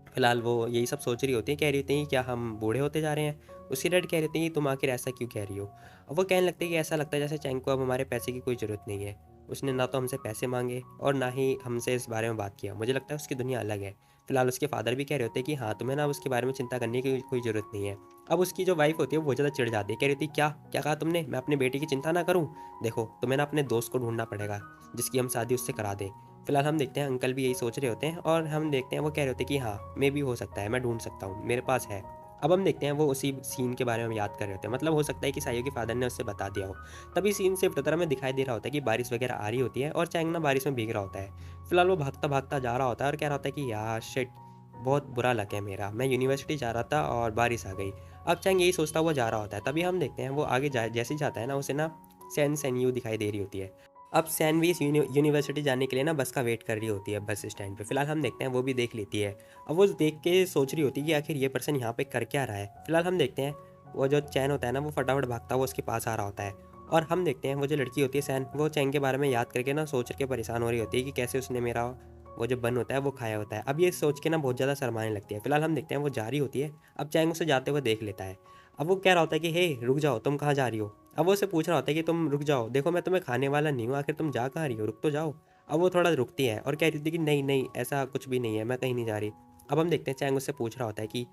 फिलहाल वो यही सब सोच रही होती है, कह रही होती हैं क्या हम बूढ़े होते जा रहे हैं। उसकी डैड कह रही होती हैं तुम आखिर ऐसा क्यों कह रही हो। अब वो कहने लगते हैं कि ऐसा लगता है जैसे चैंग को अब हमारे पैसे की कोई ज़रूरत नहीं है। उसने ना तो हमसे पैसे मांगे और ना ही हमसे इस बारे में बात किया, मुझे लगता है उसकी दुनिया अलग है। फिलहाल उसके फादर भी कह रहे होते हैं कि हाँ तुम्हें ना उसके बारे में चिंता करने की कोई ज़रूरत नहीं है। अब उसकी जो वाइफ होती है वो बहुत ज़्यादा चिढ़ जाती है, कह रही थी क्या क्या कहा तुमने, मैं अपनी बेटी की चिंता ना करूँ। देखो तुम्हें ना अपने दोस्त को ढूंढना पड़ेगा जिसकी हम शादी उससे करा दें। फिलहाल हम देखते हैं अंकल भी यही सोच रहे होते हैं, और हम देखते हैं वो कह रहे होते हैं कि हाँ मे भी हो सकता है, मैं ढूंढ सकता हूँ, मेरे पास है। अब हम देखते हैं वो उसी सीन के बारे में याद कर रहे होते हैं, मतलब हो सकता है कि साइयो के फादर ने उससे बता दिया हो। तभी सीन शिफ्ट होता है, हमें दिखाई दे रहा होता है कि बारिश वगैरह आ रही होती है, और चैंग ना बारिश में भीग रहा होता है। फिलहाल वो भागता भागता जा रहा होता है और कह रहा होता है कि यार शिट, बहुत बुरा लग है मेरा, मैं यूनिवर्सिटी जा रहा था और बारिश आ गई। अब चैंग यही सोचता हुआ जा रहा होता है। तभी हम देखते हैं वो आगे जैसे ही जाता है ना, उसे ना सैन सैन यू दिखाई दे रही होती है। अब सैनवी यूनिवर्सिटी जाने के लिए ना बस का वेट कर रही होती है बस स्टैंड पे। फिलहाल हम देखते हैं वो भी देख लेती है। अब वो देख के सोच रही होती है कि आखिर ये पर्सन यहाँ पे कर क्या रहा है। फिलहाल हम देखते हैं वो जो चैन होता है ना वो फटाफट भागता हुआ उसके पास आ रहा होता है, और हम देखते हैं वो जो लड़की होती है सैन, वो चैन के बारे में याद करके ना सोच के परेशान हो रही होती है कि कैसे उसने मेरा वो जो बन होता है वो खाया होता है। अब ये सोच के ना बहुत ज़्यादा शर्माने लगती है। फिलहाल हम देखते हैं वो जा रही होती है। अब चैंग उसे जाते हुए देख लेता है। अब वो कह रहा होता है कि हे रुक जाओ, तुम कहाँ जा रही हो। अब वो उससे पूछ रहा होता है कि तुम रुक जाओ, देखो मैं तुम्हें खाने वाला नहीं हूँ, आखिर तुम जा कहाँ रही हो, रुक तो जाओ। अब वो थोड़ा रुकती है और कह रही थी कि नहीं नहीं ऐसा कुछ भी नहीं है, मैं कहीं नहीं जा रही। अब हम देखते हैं चैंग उससे पूछ रहा होता है कि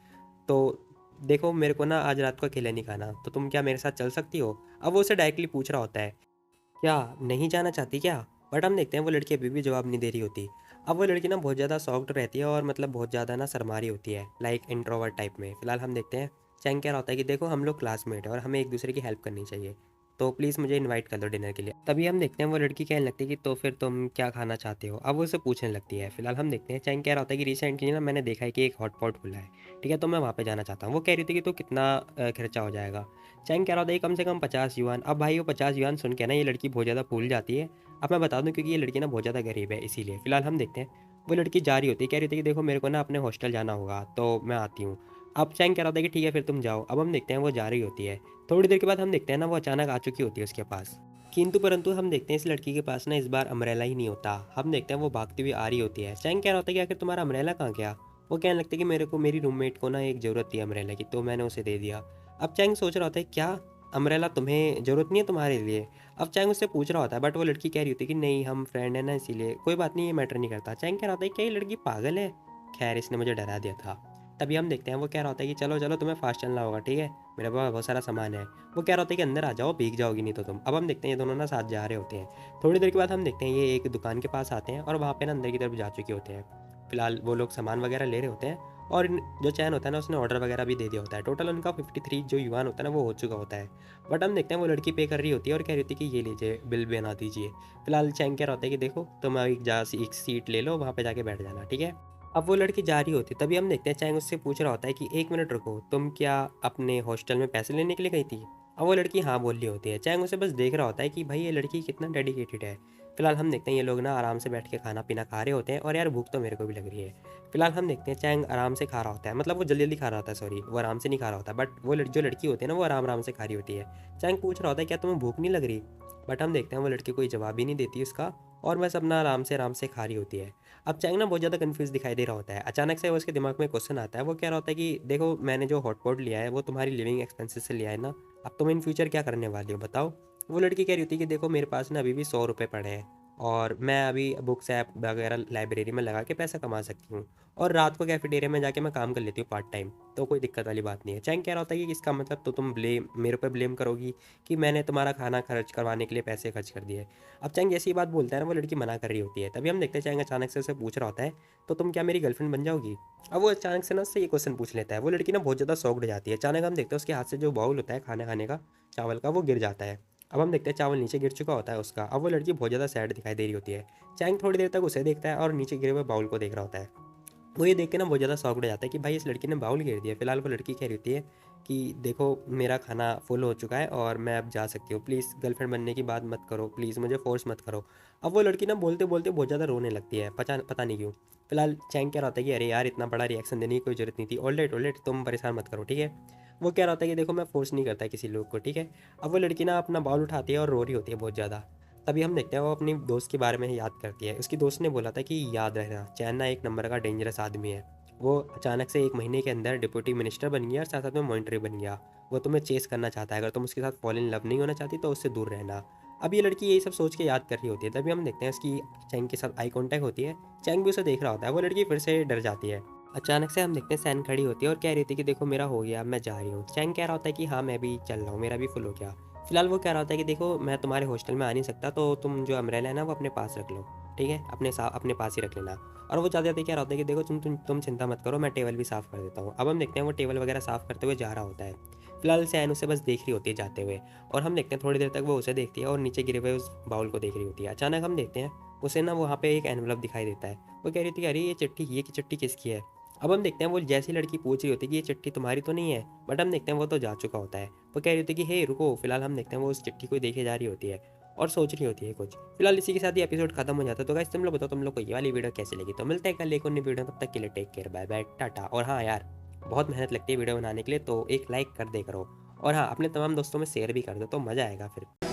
तो देखो मेरे को ना आज रात को अकेले नहीं खाना, तो तुम क्या मेरे साथ चल सकती हो। अब वो उसे डायरेक्टली पूछ रहा होता है क्या नहीं जाना चाहती क्या। बट हम देखते हैं वो लड़की अभी भी जवाब नहीं दे रही होती। अब वो लड़की ना बहुत ज़्यादा सॉफ्ट रहती है, और मतलब बहुत ज़्यादा ना शर्मा रही होती है, लाइक इंट्रोवर्ट टाइप में। फिलहाल हम देखते हैं चैंग कह रहा होता है कि देखो हम लोग क्लासमेट हैं और हमें एक दूसरे की हेल्प करनी चाहिए, तो प्लीज़ मुझे इनवाइट कर दो डिनर के लिए। तभी हम देखते हैं वो लड़की कहने लगती है कि तो फिर तुम क्या खाना चाहते हो? अब वो उससे पूछने लगती है। फिलहाल हम देखते हैं चैंग कह रहा होता है कि रिसेंटली ना मैंने देखा है कि एक हॉटपॉट खुला है, ठीक है? तो मैं वहाँ पे जाना चाहता हूँ। वो कह रही थी कि तो कितना खर्चा हो जाएगा? चैंग कह रहा होता है कम से कम 50 युआन। अब भाई वो 50 युआन सुन के ना ये लड़की बहुत ज़्यादा फूल जाती है। अब मैं बता दूँ क्योंकि ये लड़की ना बहुत ज़्यादा गरीब है इसीलिए। फिलहाल हम देखते हैं वो लड़की जा रही होती है, कह रही होती है कि देखो मेरे को ना अपने हॉस्टल जाना होगा तो मैं आती हूँ। अब चैंग कह रहा होता है कि ठीक है फिर तुम जाओ। अब हम देखते हैं वो जा रही होती है। थोड़ी देर के बाद हम देखते हैं ना वो अचानक आ चुकी होती है उसके पास। किंतु परंतु हम देखते हैं इस लड़की के पास ना इस बार अम्ब्रेला ही नहीं होता। हम देखते हैं वो भागती हुई आ रही होती है। चैंग कह रहा होता है कि आखिर तुम्हारा अम्ब्रेला कहाँ गया? वो कहने लगता है कि मेरे को मेरी रूममेट को ना एक ज़रूरत थी अम्ब्रेला की तो मैंने उसे दे दिया। अब चैंग सोच रहा होता है क्या अम्ब्रेला तुम्हें ज़रूरत नहीं है तुम्हारे लिए? अब चैंग उससे पूछ रहा होता है बट वो लड़की कह रही होती है कि नहीं हम फ्रेंड है ना इसीलिए कोई बात नहीं ये मैटर नहीं करता। चैंग कह रहा होता है क्या ये लड़की पागल है? खैर इसने मुझे डरा दिया था। तभी हम देखते हैं वो कह रहा होता है कि चलो चलो तुम्हें फास्ट चलना होगा, ठीक है? मेरे पास बहुत सारा सामान है। वो कह रहा होता है कि अंदर आ जाओ भीग जाओगी नहीं तो तुम। अब हम देखते हैं ये दोनों ना साथ जा रहे होते हैं। थोड़ी देर के बाद हम देखते हैं ये एक दुकान के पास आते हैं और वहाँ पे ना अंदर की तरफ जा चुके होते हैं। फिलहाल वो लोग सामान वगैरह ले रहे होते हैं और जो चैन होता है ना उसने ऑर्डर वगैरह भी दे दिया होता है। टोटल उनका 53 जो युआन होता है ना वो हो चुका होता है। बट हम देखते हैं वो लड़की पे कर रही होती है और कह रही होती है कि ये लीजिए बिल बना दीजिए। फिलहाल चैंग कह रहा होता है कि देखो तुम एक सीट ले लो वहाँ पे जाके बैठ जाना, ठीक है? अब वो लड़की जा रही होती है तभी हम देखते हैं चैंग उससे पूछ रहा होता है कि एक मिनट रुको तुम क्या अपने हॉस्टल में पैसे लेने के लिए गई थी? अब वो लड़की हाँ बोल रही होती है। चैंग उसे बस देख रहा होता है कि भाई ये लड़की कितना डेडिकेटेड है। फिलहाल हम देखते हैं ये लोग ना आराम से बैठ के खाना पीना खा रहे होते हैं और यार भूख तो मेरे को भी लग रही है। फिलहाल हम देखते हैं चैंग आराम से खा रहा होता है, मतलब वो जल्दी जल्दी खा रहा होता है, सॉरी वो आराम से नहीं खा रहा होता बट वो जो लड़की होती है ना वो आराम आराम से खा रही होती है। चैंग पूछ रहा होता है क्या तुम्हें भूख नहीं लग रही? बट हम देखते हैं वो लड़की कोई जवाब ही नहीं देती उसका और बस अपना आराम से खा रही होती है। अब चैंग ना बहुत ज़्यादा कन्फ्यूज़ दिखाई दे रहा होता है। अचानक से वो उसके दिमाग में क्वेश्चन आता है। वो कह रहा होता है कि देखो मैंने जो हॉटपॉट लिया है वो तुम्हारी लिविंग एक्सपेंसेस से लिया है ना, अब तुम इन फ्यूचर क्या करने वाली हो बताओ? वो लड़की कह रही होती है कि देखो मेरे पास ना अभी भी 100 रुपये पड़े हैं और मैं अभी बुक्स ऐप वगैरह लाइब्रेरी में लगा के पैसा कमा सकती हूँ और रात को कैफेटेरिया में जाके मैं काम कर लेती हूँ पार्ट टाइम, तो कोई दिक्कत वाली बात नहीं है। चैंग कह रहा होता है कि इसका मतलब तो तुम ब्लेम मेरे पे ब्लेम करोगी कि मैंने तुम्हारा खाना खर्च करवाने के लिए पैसे खर्च कर दिए। अब चैंग जैसी बात बोलता है ना वो लड़की मना कर रही होती है। तभी हम देखते हैं चैंग अचानक से उसे पूछ रहा होता है तो तुम क्या मेरी गर्लफ्रेंड बन जाओगी? अब वो अचानक से ना उससे ये क्वेश्चन पूछ लेता है। वो लड़की ना बहुत ज़्यादा शॉक्ड हो जाती है। अचानक हम देखते हैं उसके हाथ से जो बाउल होता है खाना खाने का चावल का वो गिर जाता है। अब हम देखते हैं चावल नीचे गिर चुका होता है उसका। अब वो लड़की बहुत ज़्यादा सैड दिखाई दे रही होती है। चैंग थोड़ी देर तक उसे देखता है और नीचे गिरे हुए बाउल को देख रहा होता है। वो ये देख के ना बहुत ज़्यादा शॉक्ड हो जाता है कि भाई इस लड़की ने बाउल घेर दिया। फिलहाल वो लड़की कह रही होती है कि देखो मेरा खाना फुल हो चुका है और मैं अब जा सकती हूँ, प्लीज़ गर्लफ्रेंड बनने की बात मत करो, प्लीज़ मुझे फोर्स मत करो। अब वो लड़की ना बोलते बोलते बहुत ज़्यादा रोने लगती है, पता नहीं क्यों। फिलहाल चैंग कह रहा होता है कि अरे यार इतना बड़ा रिएक्शन देने की कोई ज़रूरत नहीं थी, ऑलराइट तुम परेशान मत करो, ठीक है? वो कह रहा होता है कि देखो मैं फोर्स नहीं करता किसी लोग को, ठीक है? अब वो लड़की ना अपना बाउल उठाती है और रो रही होती है बहुत ज़्यादा। तभी हम देखते हैं वो अपनी दोस्त के बारे में याद करती है। उसकी दोस्त ने बोला था कि याद रखना चैन ना एक नंबर का डेंजरस आदमी है। वो अचानक से 1 महीने के अंदर डिप्टी मिनिस्टर बन गया और साथ-साथ में मॉनिटर बन गया। वो तुम्हें चेस करना चाहता है, अगर तुम उसके साथ फॉल इन लव नहीं होना चाहती तो उससे दूर रहना। अब ये लड़की यही सब सोच के याद कर रही होती है। तभी हम देखते हैं उसकी चैंग के साथ आई कॉन्टैक्ट होती है। चैंग भी उसे देख रहा होता है। वो लड़की फिर से डर जाती है। अचानक से हम देखते हैं सैन खड़ी होती है और कह रही थी कि देखो मेरा हो गया, अब मैं जा रही हूँ। चैंग कह रहा होता है कि हाँ मैं भी चल रहा हूँ, मेरा भी फुल हो गया। फिलहाल वो कह रहा होता है कि देखो मैं तुम्हारे हॉस्टल में आ नहीं सकता तो तुम जो अम्ब्रेला है ना वो अपने पास रख लो, ठीक है? अपने पास ही रख लेना। और वो जाते जाते कह रहा होता है कि देखो तुम चिंता मत करो, मैं टेबल भी साफ़ कर देता हूँ। अब हम देखते हैं वो टेबल वगैरह साफ़ करते हुए जा रहा होता है। फिलहाल सैन उसे बस देख रही होती है जाते हुए और हम देखते हैं थोड़ी देर तक वो उसे देखती है और नीचे गिरे हुए उस बाउल को देख रही होती है। अचानक हम देखते हैं उसे ना वहाँ पे एक एनवलप दिखाई देता है। वो कह रही थी अरे ये चिट्ठी किसकी है? अब हम देखते हैं वो जैसी लड़की पूछ रही होती है कि ये चिट्ठी तुम्हारी तो नहीं है, बट हम देखते हैं वो तो जा चुका होता है। वो कह रही होती है कि हे रुको। फिलहाल हम देखते हैं वो उस चिट्ठी को देखे जा रही होती है और सोच रही होती है कुछ। फिलहाल इसी के साथ ये एपिसोड खत्म हो जाता है। तो गाइस तुम लोग बताओ तुम लोग को ये वाली वीडियो कैसी लगी? तो मिलते हैं कल एक और नई वीडियो, तब तक के लिए take care, bye bye, tata. और हाँ यार बहुत मेहनत लगती है वीडियो बनाने के लिए तो एक लाइक कर दे करो और हाँ अपने तमाम दोस्तों में शेयर भी कर दो तो मज़ा आएगा फिर।